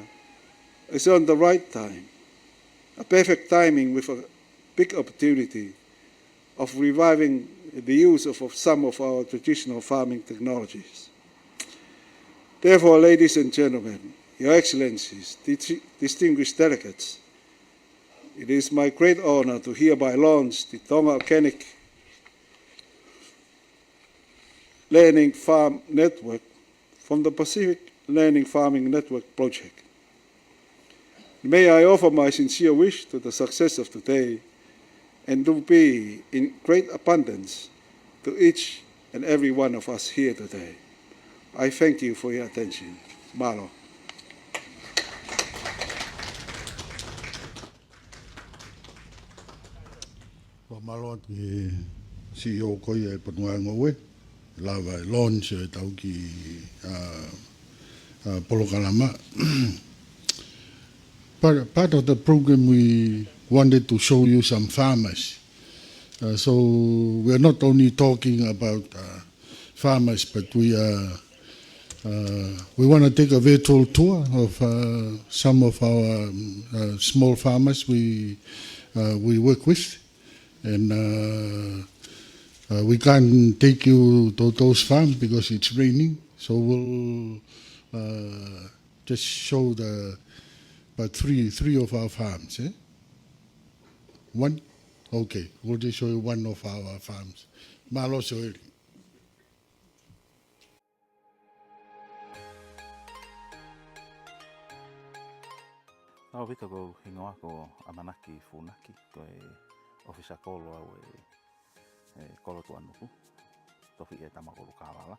is on the right time, a perfect timing with a big opportunity of reviving the use of some of our traditional farming technologies. Therefore, ladies and gentlemen, Your Excellencies, distinguished delegates, it is my great honor to hereby launch the Tonga Organic Learning Farm Network from the Pacific Learning Farming Network project. May I offer my sincere wish to the success of today and to be in great abundance to each and every one of us here today. I thank you for your attention. Malo. Malo ki CEO ko ye Potungaue Ngoue lava launch tau ki Polokalama. Part of the program we wanted to show you some farmers. So we're not only talking about farmers, but we want to take a virtual tour of some of our small farmers we work with, and we can't take you to those farms because it's raining. So we'll just show about three of our farms. Eh? One. Okay, we'll just show you one of our farms. Malo soeli. Nau vita ko hingoa ko amanaki funaki ko ofisa kolo au kolo tuanuku tofi e tamakolo kawala.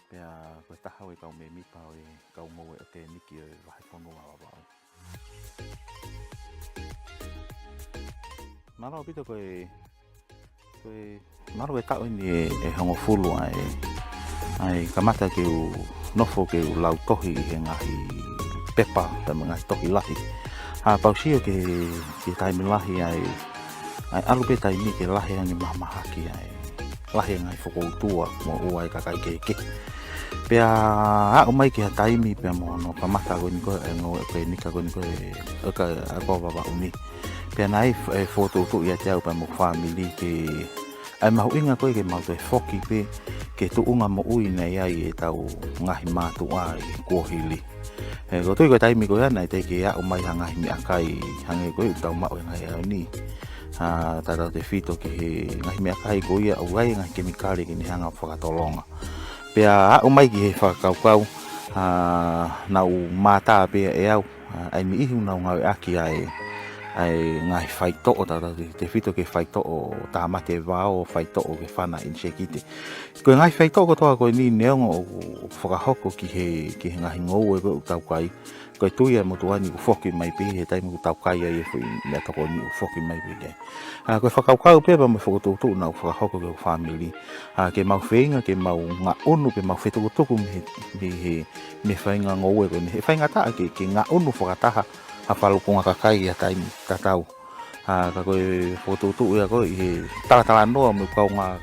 Pea ko taha kau me mipa kau Ngoue'aki niki vai fono wa. Maro pito ko maro e tau ni hongo fulu ai kamata ke u nofo ke u lau tohi he ngahi pepa ta ngahi tohi lahi a pausio ke taimi lahi ai alu pe taimi ke lahi ani mamahaki ai lahi ngai foko tua mo uai kakai keke pea a o mai ke taimi pe mo no kamata ko ni ko Ngoue'aki ni ka ko ni ko ka ko baba uni pea nai foto tu ia tau pa mo family ke ai Mahuleva ko ke mau te foki pe ke tu unga mo ui nei ai e tau ngahi matu ai kuohili ko tu ko taimi ko ana te ke a o mai hanga mi akai hange ko tau mau ngai au ni tata te fito ke ngahi mi akai ko ia o ai ngahi Kemikale ke ni hanga Fakatolonga pea a o mai ki he whakaukau na u mata pe e au ai mi ihu na Ngoue'aki ai ngai faito o tata te fito ke faito o tamate vao faito o ke fana in shekite ko ngai faito ko toa ko ni neongo o whakahoko ki he ngahi ngoue ko tau kai ko tuia mo tuani ko foki mai pe he tai mo tau kai ai foi me toko ni foki mai pe ko whakaukau pe ba mo fokotutu na whakahoko ke family ke mau feinga ke mau nga onu pe mau fetu tuku me fainga ngoue ko ni fainga ta ke nga onu whakataha a whalukunga kakai a taimi tatau ka koe fototu ia koe i tala noa mo kau ngā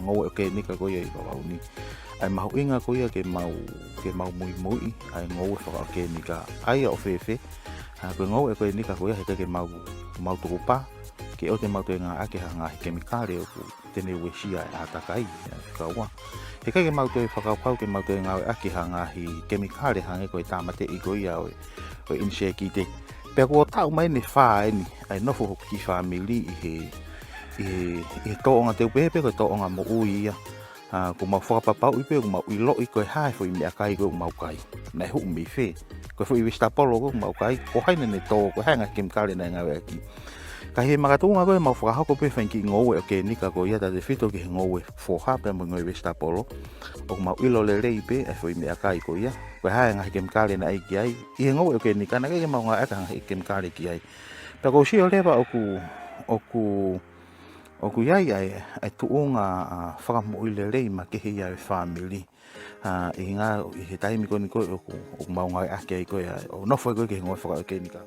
Ngoue'aki ni ka koe i kawauni ai Mahuleva koe ia ke mau Moimoi ai Ngoue'aki ni ka ai o fefe koe Ngoue'aki ni ka koe he ke mau tukupa ke o te mau te ngā ake hanga Kemikale o tene wesia a takai kaua he ke mau te whakaukau ke mau te Ngoue'aki hanga Kemikale hange koe tamate i koe ia o inse kite pe ko tau mai ni fa ni ai no fo ki family i to nga te pe ko to nga mo uia ko ma fo papa u pe ko ma i lo i ko hai fo mi akai ko ma kai na hu mi fe ko fo i Vesitapolo ko ma kai ko hai ne to ko hanga Kemikale na Ngoue'aki ka he magatunga ko ma fo ha ko pe fenki Ngoue'aki ni ka ko ia ta de fito ki ngoue fo ha pe mo ngoi Vesitapolo o ma ilo le pe e fo mi akai ko ia ko hai nga Kemikale na ai ki ai i Ngoue'aki ni kana ke ma nga aka Kemikale ki ai ta ko si ole ba oku ai tu unga whakamo i le ma ke hei ai family i ngā he taimi ko ni ko o mau Ngoue'aki ai ko o nofo ko ke Ngoue'aki ni ka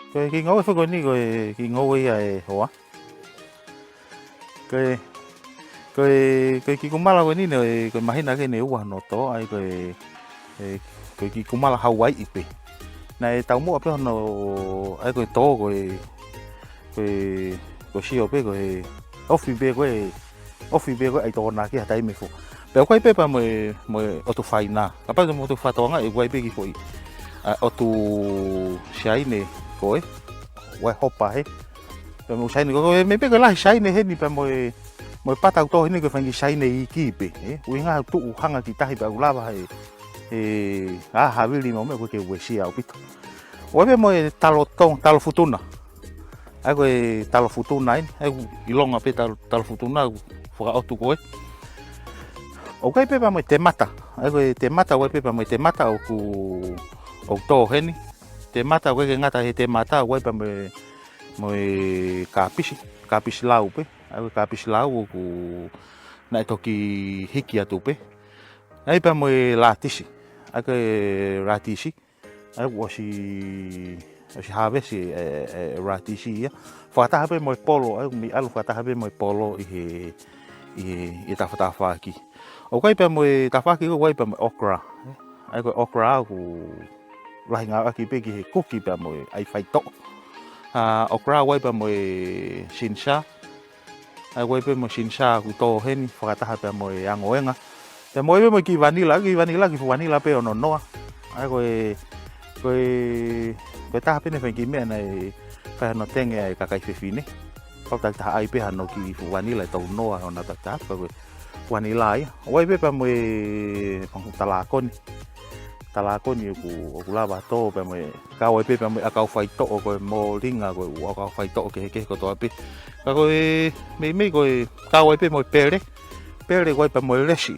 Koe ki ngoue whako ni koe ki ngoue ai hoa. Koe ki kumala koe ni koe mahina ke ne ua no to ai koe ki kumala Hawaii ipe. Na e tau mua pe hono ai koe to koe shio pe koe ofi be koe ai tōna ki hatai me fo. Pe koe pe pa mo otu whaina. Kapa mo otu whatonga e koe pe ki foi. Otu shaine koe wai hopa he pe mo shaine koe me pe ko la shaine he ni pe mo pata to ni ko fangi shaine I ki pe ui nga tu hanga ki tahi pe ulava he havili mo me ko ke wesia o pito. O be mo talo futuna. Ai ko talo futuna ai ilonga pe talo futuna fora otu ko. O kai pe pa mo te mata. Ai ko te mata o pe pa mo te mata o ku o to heni. Te mata ko ke ngata he te mata o pa mo kapisi lau pe. Ai ko kapisi lau ku na toki hiki atu pe. Ai pa mo latisi. Ai ko ratisi. Ai wasi havesi ratisi ya. Fakata habe mo polo, ai mi alu fakata habe mo polo i tafaki. O kai pa mo tafaki ko wai pa mo okra. Ai ko okra ku lahi Ngaue'aki pe ki kuki pa mo ai fai to. Okra wai pa mo sinsha. Ai wai pa mo sinsha ku to heni fakata habe mo Ngoue'anga. Te mo mo ki vanilla pe ono noa. Ai ko ta pe ne fengi me nei fa no tenge ai kakai fefine. Ko ta ai pe no ki vanilla to noa ona ta ko vanilla ai. Wai pe pa mo talakoni ku lava to pe mo ka wai pe pa mo akau fai to ko mo ringa ko akau fai to ke ko to pe. Ka ko me ko ka wai pe mo pere wai pa mo lesi.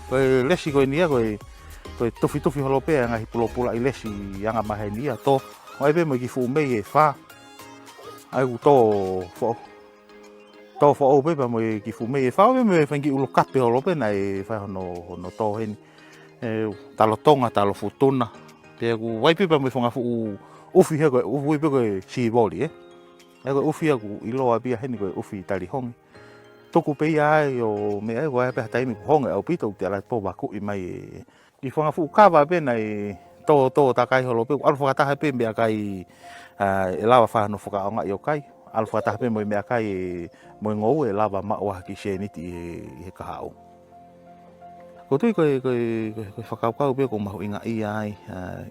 Ko lesi ko ni ko tofi holopea ngai pula i lesi anga mahenia to ai pe mo ki fu me e fa ai to fo pe pa mo ki fu me e fa me fengi ulo kape holope nai fa no to hen talo Tonga talo futuna pe ku wai pe pa mo fonga fu ufi he ko ufi pe ko si boli ai ko ufi ku ilo abia hen ko ufi tali hong toku pe ai o me ai wa pe tai mi hong au pito te la po ba ku i mai ki fonga fu kava pe nai to takai holo pe alfa ta pe me kai lava fa no foka nga yo kai alfa ta pe mo me kai mo ngou e lava ma wa ki seniti e ka hau ko tu ko fakau pe ko mau inga ai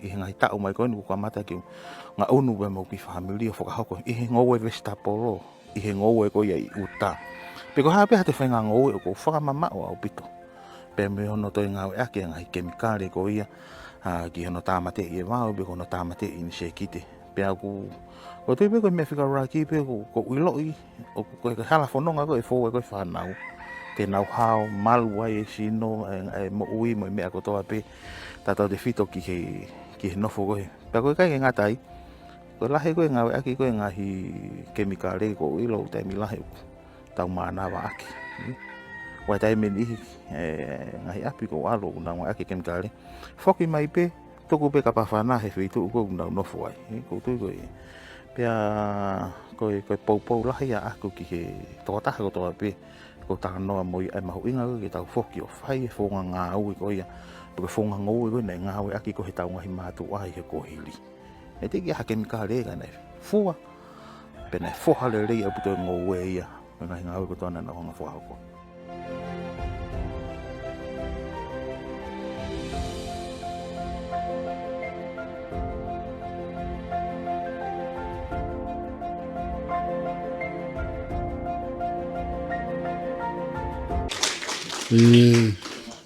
i ngai ta o mai ko ku mata ki nga unu be mo ki family foka hako i Ngoue Vesitapolo i Ngoue ko ia uta pe ko ha pe te fenga Ngoue ko foka mama o pito pe me ono to Ngaue'aki ngai Kemikale ko ia ki ono tamate i mau be ono tamate in sekite pe aku o te pe ko me fika raki pe ko ilo i o ko hala fononga ko e fo ko fa nau ke nau hao malu ai sino mo ui mo me ako to pe tata de fito ki no fo ko pe ko kai ngatai ko la he ko Ngaue'aki ko ngahi Kemikale ko ilo te mi la he tau mana wa aki wai tai meni ngai api ko alo na Ngaue'aki Kemikale foki mai pe toku pe kapafana he fitu ko na no foi ko tu ko pe ko po la ya aku ki to ta ko to pe ko ta no mo ai ma inga ki ta foki o fai fo nga u ko ya ko fo nga ngou ko na Ngaue'aki ko he ta ngai ma tu ai he ko hili e te ki ha Kemikale ga na fua pe na fo hale le apu to Ngoue ya ngai ngau ko to na nga fo ko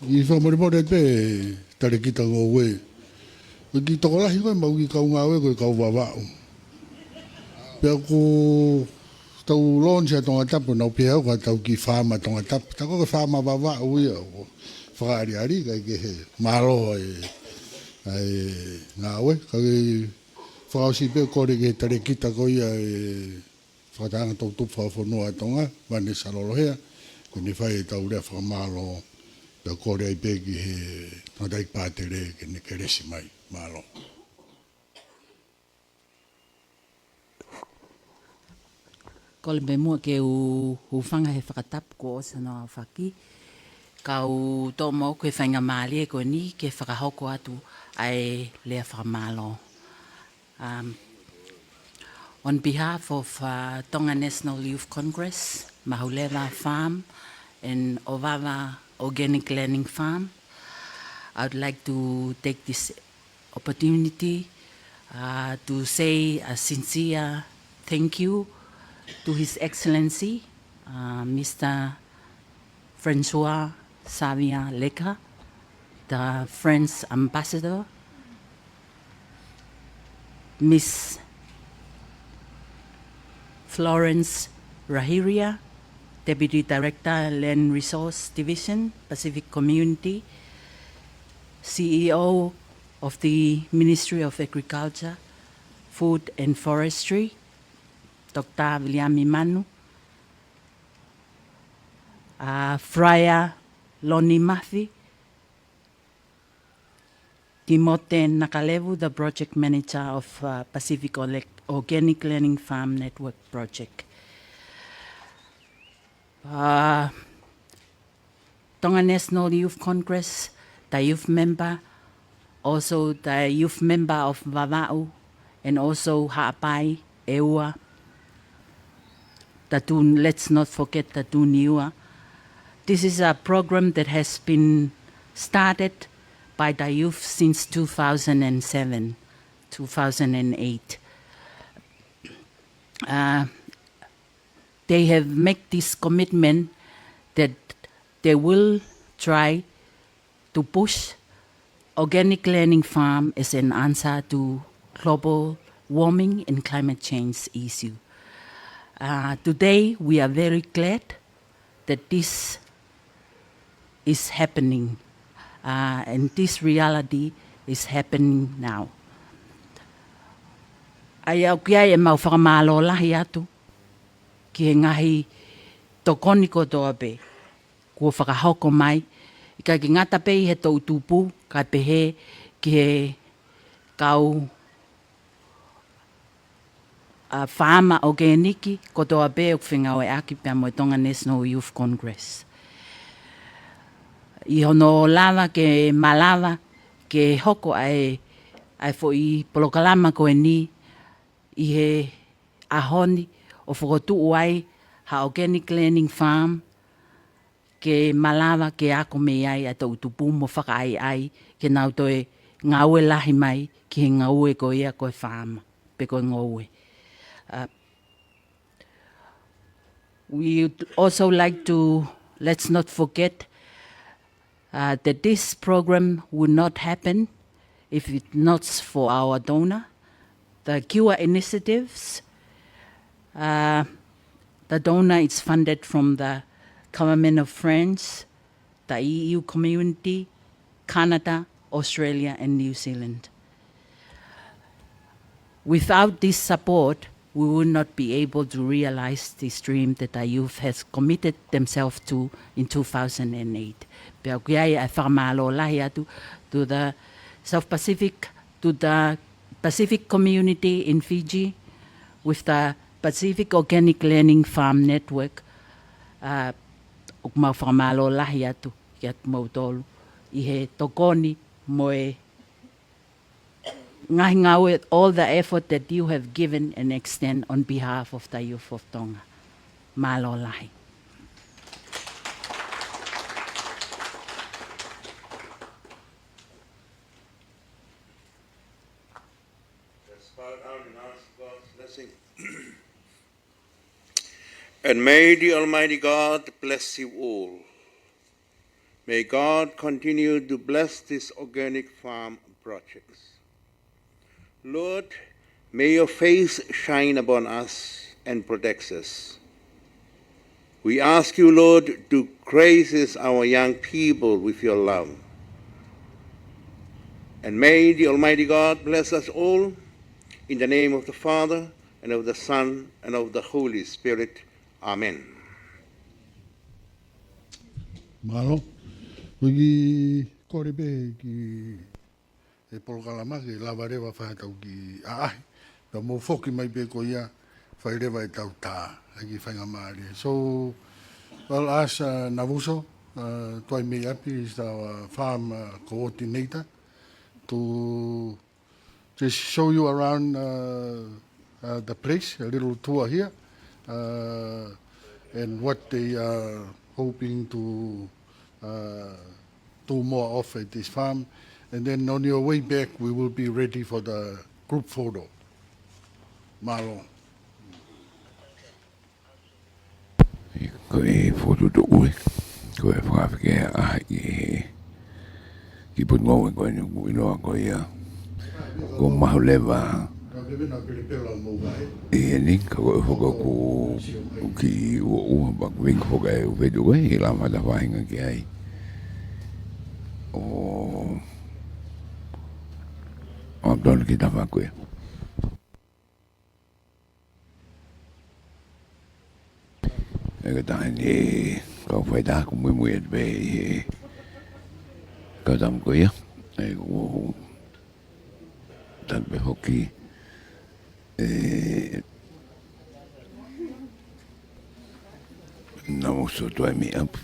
I whamore pe tare ki ta Ngoue. Ki toko lahi koe mau ki kau Ngaue'e koe kau wawao. Pea ko tau launch a tonga tapu nau pea ko tau ki whama tonga tapu. Ta koe whama wawao ia o whakaari kai ke he malo ai Ngaue'e. Kai whakausi pe kore ke tare ki ta koe ia whakatanga tau tupu whawhanua tonga. Wane sarolohea. Ko ni whai tau rea whakamalo. Pea kore ai pe ki he tangataik pātere ke ne keresi mai malo. Ko le mua ke u whanga he whakatapu ko o sana whaki. Ka u tō mau koe whainga maali e koe ni ke whakahoko atu ai lea whakamalo. On behalf of Tonga National Youth Congress, Mahuleva Farm and Ovava Organic Learning Farm, I would like to take this opportunity to say a sincere thank you to His Excellency, Mr. Francois Xavier Leka, the French ambassador, Miss Florence Rahiria, Deputy Director, Land Resource Division, Pacific Community, CEO of the Ministry of Agriculture, Food and Forestry, Dr. William Manu, Friar Lonnie Mafi, Timote Nakalevu, the Project Manager of Pacific Organic Learning Farm Network Project. Tonga National Youth Congress, the youth member, also the youth member of Vava'u, and also Ha'apai, Eua, let's not forget the Tuniua. This is a program that has been started by the youth since 2007, 2008. They have made this commitment that they will try to push organic learning farm as an answer to global warming and climate change issue. Today, we are very glad that this is happening, and this reality is happening now. Ai au kia e mau whakamalo lahi atu, ki he ngahi tokoni kotoa pe, kua whakahoko mai, i kai ki ngata pe i he tau tupu, kai pehe ki he kau whaama organiki kotoa pe o Fengaue'aki pia mo Tonga National Youth Congress. I hono lava ke malava ke hoko ai fo i polokalama ko e ni i he ahoni o whakotu uai ha organic learning farm ke malava ke ako me ai a tau tupu mo whaka ai ke nau toe ngaue lahi mai ki he ngaue ko ia ko e whaama pe ko ngaue. We would also like to, let's not forget that this program would not happen if it not for our donor, the Kiwa initiatives. The donor is funded from the government of France, the EU community, Canada, Australia, and New Zealand. Without this support, we will not be able to realize this dream that our youth has committed themselves to in 2008. Pea kuiai ai whakamalo lahi atu to the South Pacific, to the Pacific community in Fiji, with the Pacific Organic Learning Farm Network. O mau whakamalo lahi atu ki atu mautolu i he tokoni moe ngahi ngaue, all the effort that you have given and extend on behalf of the youth of Tonga. Malo lahi. Let's bow down and ask God's blessing. And may the Almighty God bless you all. May God continue to bless this organic farm projects. Lord, may your face shine upon us and protect us. We ask you, Lord, to grace our young people with your love. And may the Almighty God bless us all in the name of the Father, and of the Son, and of the Holy Spirit. Amen. Malo, wiki korebe ki e polokalama ke lavarewa whaatau ki aahi. Pea mō whoki mai pe ko ia whairewa e tau tā, ki whaingamāre. So, well, as Navuso, Toi Mei Api is our farm coordinator, to just show you around the place, a little tour here, and what they are hoping to do more of at this farm. And then on your way back, we will be ready for the group photo. Malo. Ko e foto do ue. Ko e whakawhike a ki ki Potungaue ko ni inoa ko ia ko Mahuleva e ni ko ko ki o ba wing ko ga o vedo e la ma da vainga ki ai o don ki da va ko e ga da ni ko foi da ko muy be ka dam ko ia e o tan be hoki não sou tu mi up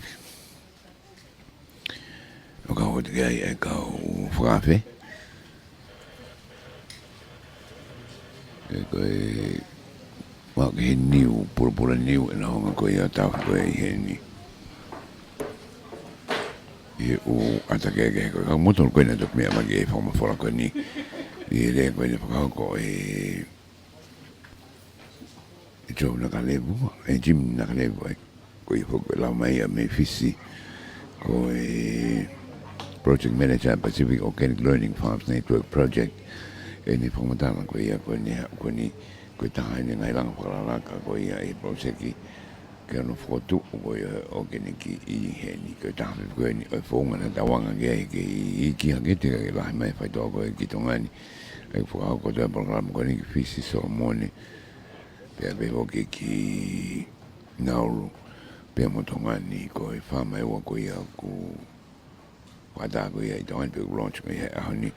o ka o te ai e ka o frafe e ko e wa ke niu pura niu na honga ko ia ta ko e ni e o atake ke ko motor ko na to me ma ke forma fora ko ni e le ko ni ko e jo na kalebu e jim na kalebu ko i fo la mai a me fisi ko e project manager Pacific Organic Learning Farms Network project e ni fo mata ko ia ko ni ko ta ni ngai lang fo la ko ia e project ke no foto o organic I he ni ko ta ko ni o fo ngana ta wanga ke I ki ha ke te la mai fa to ko ki Tonga ni e fo ko te program ko ni fisi so moni pe be o ki nauru pe mo Tonga ni ko e fa mai o ko ia ko wada ko ia I don't be launch ko ia ha ni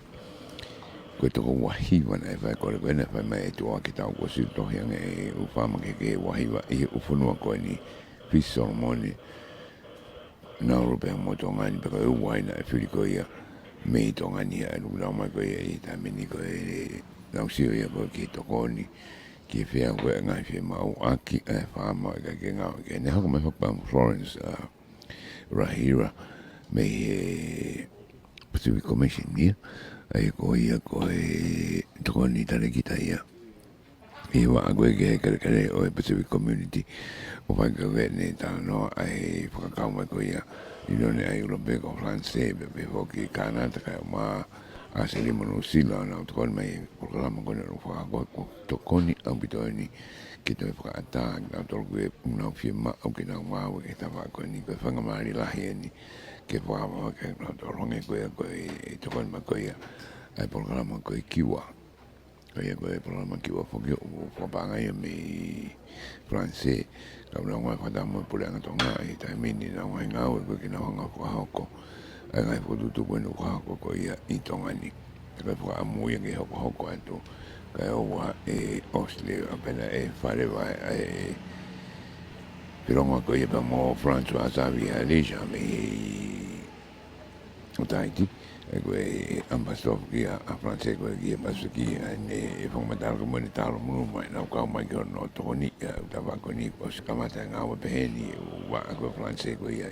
ko to wahi wana e fa ko le na fa mai to ki ta ko si to yang e u fa ma ke wahi wa I u funu ko ni fi ceremony na ro pe mo Tonga ni pe ko wa na fi ko ia me Tonga ni a lu na ma ko ia ta me ni ko e na si ia ko ki to ko ni ki fe ko nga fi ma o aki e fa ma ka ke nga ke ne ha ko me fa Florence Rahira me Pacific Commission ni ai ko ia ko e to ko ni tale kita ia e wa Ngoue Kehekehe o Pacific Community o fa ka ne ta no ai Fakatapui ko ia I ne ai lo be ko France be ho ki Canada ka ma a se li mono sila na to ko mai programa ko no fa ko to ko ni ambito ni ki to fa ata na to ko na firma o ki na ma o ki ta fa ko ni ko fa ngamari la ni ke fa ma ke na to ronge ko to ko ma ko ia ai programa ko kiwa ko ia ko programa kiwa fo ki fo banga ia me France ka na wa fa da mo pula na Tonga I ta mini na wa ngau ko ki na nga fo ko ai ngai fo tu ko no ko ia I Tonga ni ka fo amu ia ke ho ato ka o wa e osle apena e fare va e pero mo ko ia pa mo François Xavier Leja me o taiti e ko e ambassador ki a France ko ki pa su ki e fo matar ko monitar mo mai na ka mai ko no to ni ta va ko ni ko se kamata nga wa pe ni wa ko France ko ia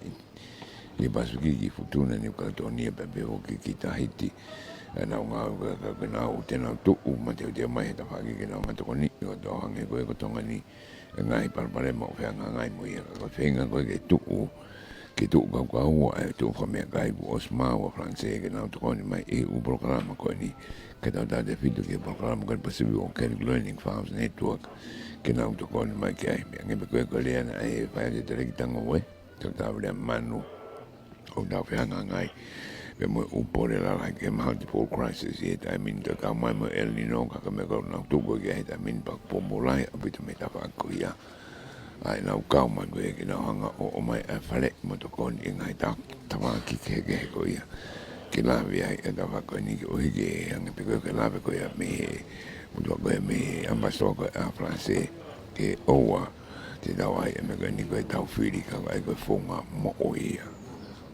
I pa su ki futuna ni ko to ni pe o ki Tahiti na nga ka na o te na to o ma te mai ta fa ki na ma to ni ko to hange ko Tonga ni ngai par pare mo fe ngai mo ia ko fenga ko ke tu ka o to fa me kai o sma o France ke na to ni mai e o programa ko ni ke ta da de fido ke programa ko Pacific Organic Learning Farms Network ke na to ko ni mai ke nge be ko le na e fa de direkta ngoe to ta bre manu o da fe ngai be mo o pore la ke multiple crisis e ta min to ka mai mo el ni no ka me ko na to ko ke ta min pa po mo lai a bit me ta fa ko ia ai na ka ma ko ke na hanga o mai a fale mo to ko ni ngai ta ma ki ke ko ia ke la vi ai ta fa ko ni o ke ang pe ko la ko ia me mo to ko me ambassador ko a France ke o te da wai me ko ni ko ta fili ka ai ko fonga mo o ia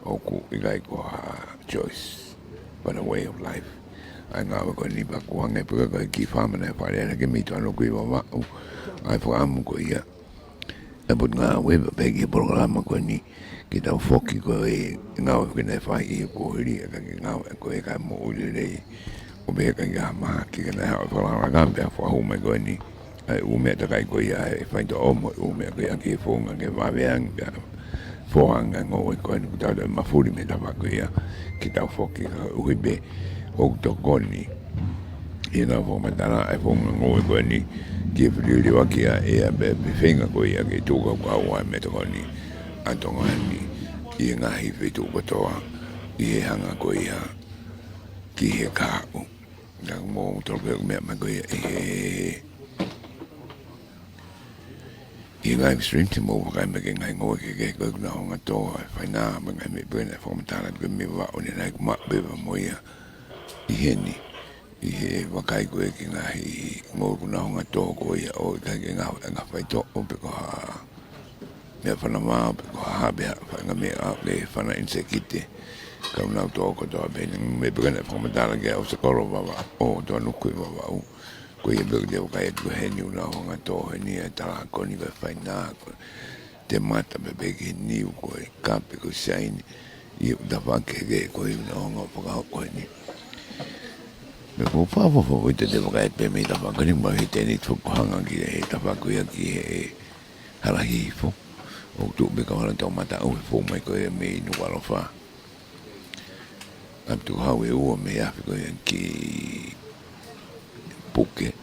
o ku Ikai ko choice but a way of life ai nga ko ni ba ko ngai pe ko ki fama na fa le ke mi to no ku wa ai fo amu ko ia e Potungaue pe ki programa ko ni ki ta foki ko e nga ko ne fa I ko ri ka nga ko e ka mo le o be ka ga ma ki na ha fa la ga be fo ho me ko ni ai u me ta kai ko ia e fa to o mo u me ko ia ki fo nga ke va be ang foanga ngoe ko ni ta da mafuri me ta ko ia ki ta foki ui be o to koni ina fo matana e fo ngoe ko ni ki fili wa ki e be fenga ko ia ki tu ko wa me to koni atonga ni i nga hi fe tu ko to i hanga ko ia ki he ka o na mo to ko me ma ko ia I live stream te mo ka me ngai Ngoue Kehekehe ko na honga to fa na me ngai me bene fo mtala ko me wa o ni na ma be mo ia I heni I he wakai ko ki ngai mo ko na honga to ko ia o ka ke nga fa to o pe ko me fa na ma ko ha be fa nga me a le fa na insekite ka na to ko to be me bene fo mtala ke o se ko ro wa o to no ku wa o ko ia be de ka ko he ni una honga to ni ta ko ni be fa na te mata be be ki ni ko ka pe ko sai I da fa ke ko i no honga po ka ko ni me ko fa fo te de ka pe me da fa ko ni ma he te ni to ko hanga ki he ta fa ko ia ki he Hala Hihifo o tu be ka hala to mata o fo mai ko me no wa fa up to how we o me a ko ki puke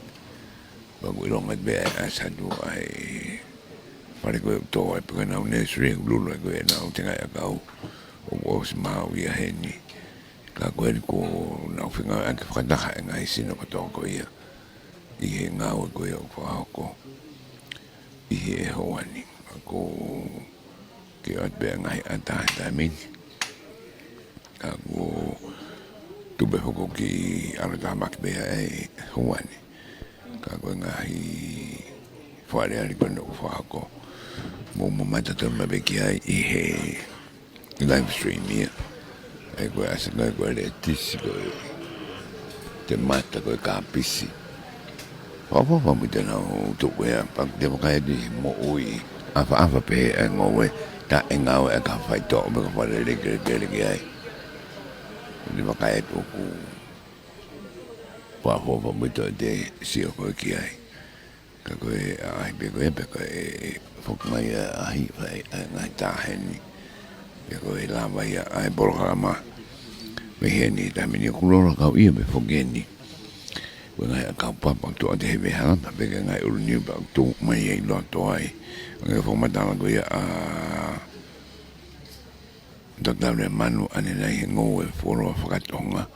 bago long at be asa do ai pare ko to ai pe na ne sri lulu ko na tinga ya ka o was ma wi a ni ka ko na finga an ka fada nga sino ko to ko ia I he nga o ko fa ko I he ho ani ko ke at be nga ata ta min ka ko tu be ko ki ala ta mak be ai ho ani ka ko nga I fare ali ko no fa ko mo mata to me be ki ai I he live stream ia ai ko asa nga ko le tisi ko te mata ko ka pisi Papa mo te na to ko ya pa de mo ka di mo ui afa pe ngoe ta ngau e ka fai to me ko fare le ke ai di mo ka e to ku pa ho mo to de si ko ki ai ka ko ai be ko e fo mai ai fai nga ta hen ni ko la vai ai programa me heni ta me ni ku lo ka I me fo geni Wenga ka papa to de be ha pa be nga u ni ba to mai ai lo to ai nga fo mata ko ia Dr. Manu ane nei ngoe foro Fakatonga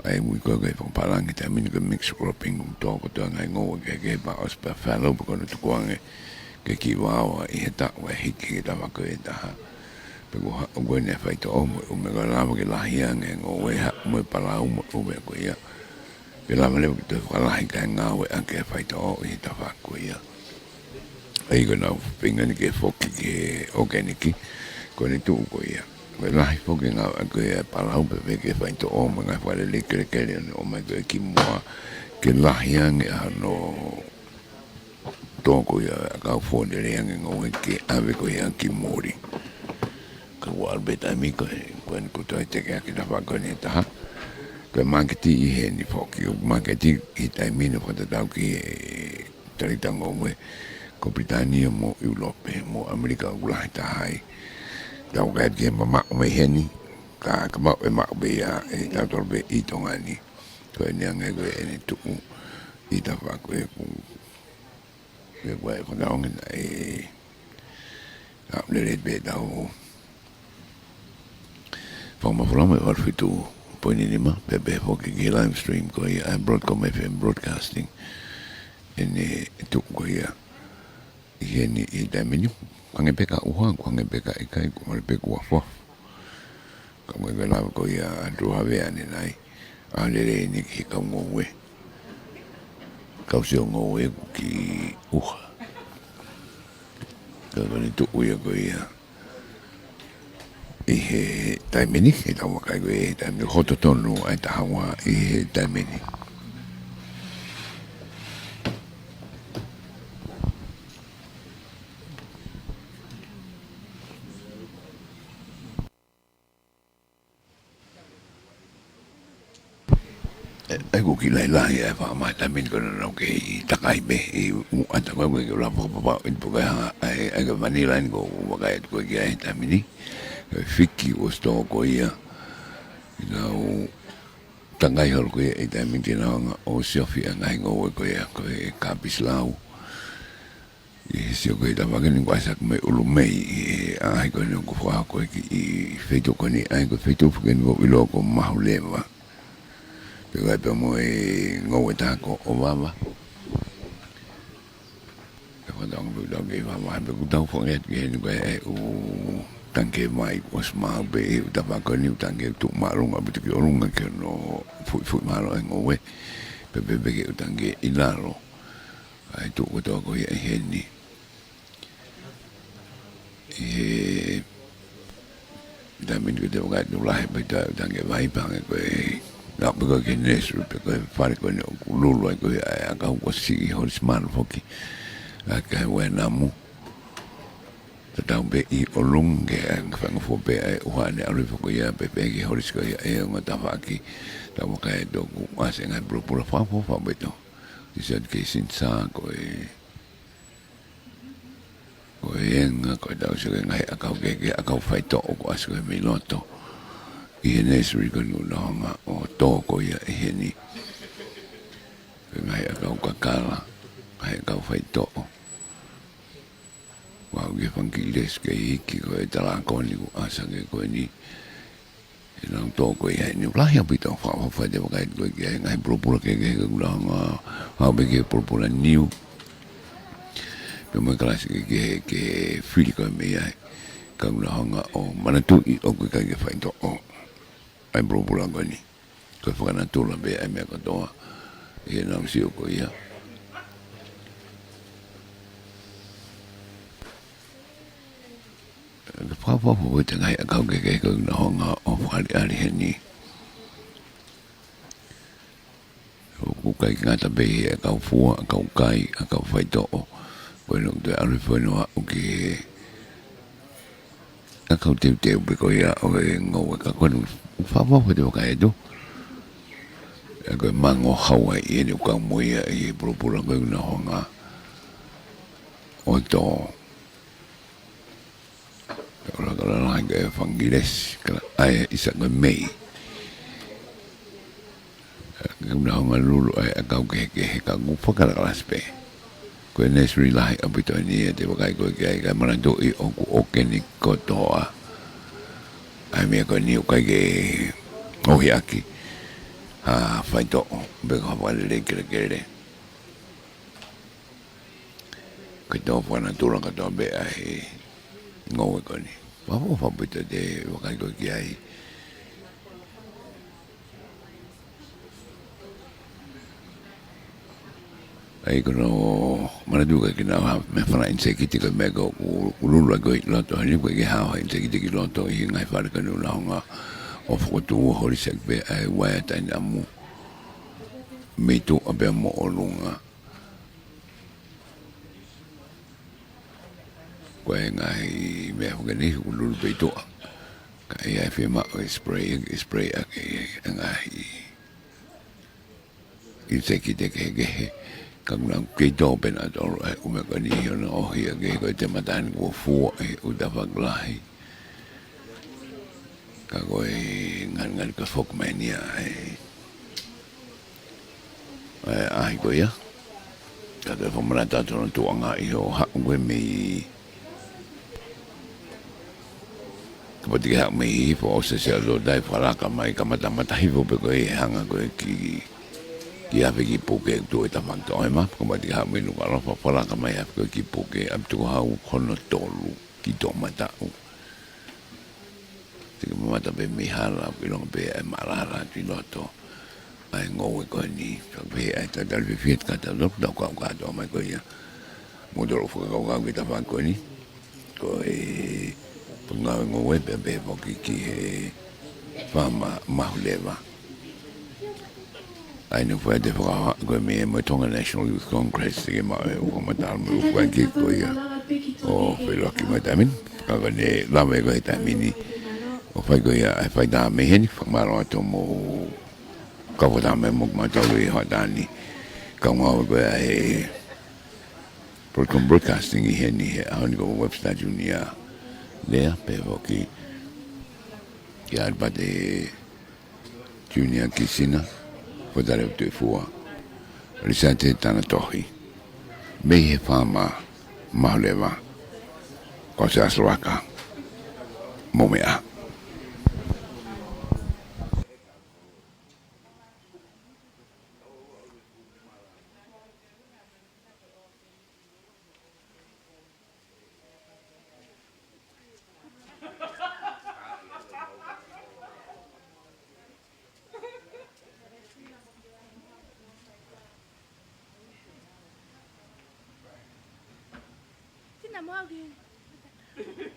ai mu ko fo palangi ta min ko mix cropping to ko to nga Ngoue Kehekehe ba os pa falo ko no to kuange ke ki wa I heta wa hiki ta ma ko eta pe ko ne fa to o me ko la ke la hiange ngoe ha mo pala mo be ko ia pe la male ko fa la ka Ngaue'anga fa to o I ta fa ko ia ai ko na pinga ni ke foki ke organiki ko ni tu ko ia ko la foki Ngaue'anga ia pala o be ke fa to o mo nga fa le ke o ma ko ki mo ke la hiange no to ko ia ka fo de le ngoe ke ave ko ia ki mori ka wa beta mi ko ko to te ke ta fa ko ni ta ko marketi I he ni foki o marketi I tai mino fa ta ki tari tango mo ko Britania mo Europe mo Amerika ula ta hai ta ga ke ma me he ni ka ma be ya ta to be I Tonga ni ko ni anga ko ni tu I ta fa ko ko na on le be da o Fama fulama I fitu poni ni ma pepe foki ki live stream ko ia Broadcom FM broadcasting ene tu ko ia I ni I da menu kange peka uha kange peka ikai ko mal peku afo kange la ko ia ro have ani nai ale ni ki ka ngoe ka se ngoe ki uha ka ni tu ia ko ia I he taimeni e tau wakai koe e taimeni hoto tonu ai tahawa I he taimeni. ai ko ki lai e fa mai ta min ko no ke ta kai be e ata ko ke la pa in po ga ai ga vanilla ngo wa ga ko ki ai ta mini fiki o sto ko ia no tangai hol ko e ta min tina o Sofia ngai ngo ko ia ko e ka bislau e se ko ta va ke ni kwasa me ulu mei ai ko no ko fa ko ki feito ko ni ai ko feito ko ni ko lo ko Mahuleva pero pe mo Ngoue'anga o mama ko dang bu dang e mama be ku dang fo nget ge ni ko o tanke mai ko sma be ta va ko ni tanke tu ma runga bu ki runga ke no fu ma lo Ngoue pe ke tanke inalo ai tu ko to ko e heni e da min ko de ga no lai pe ta tanke vai pa ko na porque que nesu porque fare con o lulu ko a ka ko si ho smart foki a ka wena mu ta tau be I o lunge ang fang fo be o ane ari fo ya be be ki ho risko ya e ngata faki ta mo ka do ku ase nga pro pro fa be to dice que sin sa ko nga ko da so nga a ka fai to ko aso me loto I nesu ko no nga o toko ia e heni ngai a kau kakala ai kau fai to'o wa ge fangiles ke iki ko e tala ko ni asa ke ko ni e nang toko ia ni la ia pito fa de kai ko ke ngai propura ke nga ha be ke propura new pe mo klasi ke fili ko me ai ka nga o manatu I o ko ke fai to'o ai propura ko ni ko fa na tula be ai me ko toa e não se o ia the papa with the guy go get go no nga of ali ni o kai ngata be ka fu ka kai ka fai to ko no de ali foi no o que ka te be ko ia o ngo ka ko papa with the guy do ko mango Hawaii e ni ka moia e propura ko na honga o to ora kala la ke fangiles kala ai isa ko mei na honga lulu ai ka ka ngu fakala kala spe ko nes rely abito ni te ba kai ko ka manando I o ke ni ko to ai me ko ni ka ke Ngooue'aki fai to be ko va le kere ko to fa na tura ka to be ai Ngoue ko ni va fa bita de wa kai ko ki ai ai ko no mana duka ki na me fa in se ki ti ko me go lulu ko lo to ni ko ki ha in se ki ti lo to I ngai fa ka no la nga o foto hori se be ai wa ta na mu me to abe mo olunga ko ngai me ho ni ulu be to ka ai fe ma spray ngai I se ki te ke na ke to ben a do ai o me ko ni no hi ke ko te matan ko fu u da baglahi ka ko ngan ka fok mania ai ko ia ka te fo mara ta to anga I o ha ngwe me ko ti ha me Hihifo o se lo dai fara ka mai ka mata Hihifo pe ko hanga ko ki ave ki poke to ta man to ma ko ti ha me no ka fa fara ka mai ko ki poke am to ha u kono tolu ki to mata te mata be mi Hala ki long be marara ti loto ai Ngoue ko ni ka be ai ta dal be fiet ka ta lo ka to mai ko ia mo do fu ka ki ta fan ko ni ko Potungaue Ngoue be po ki fama Mahuleva ai no foi de fora ko me Tonga National Youth Congress ke ma o mata mo ko ki ko ia o pelo ki mata min ka ne la me ko ta mini o fai ko ia fai da me hen fa maro to mo kawata me mok matau e hatani ka ngau ko e Broadcom Broadcasting i heni he aoni ko website junia lea pe hoki ki albate junior kisina ko dare te fua risate tana tohi me he fama Mahuleva ko se aswaka momea Tina mau gini.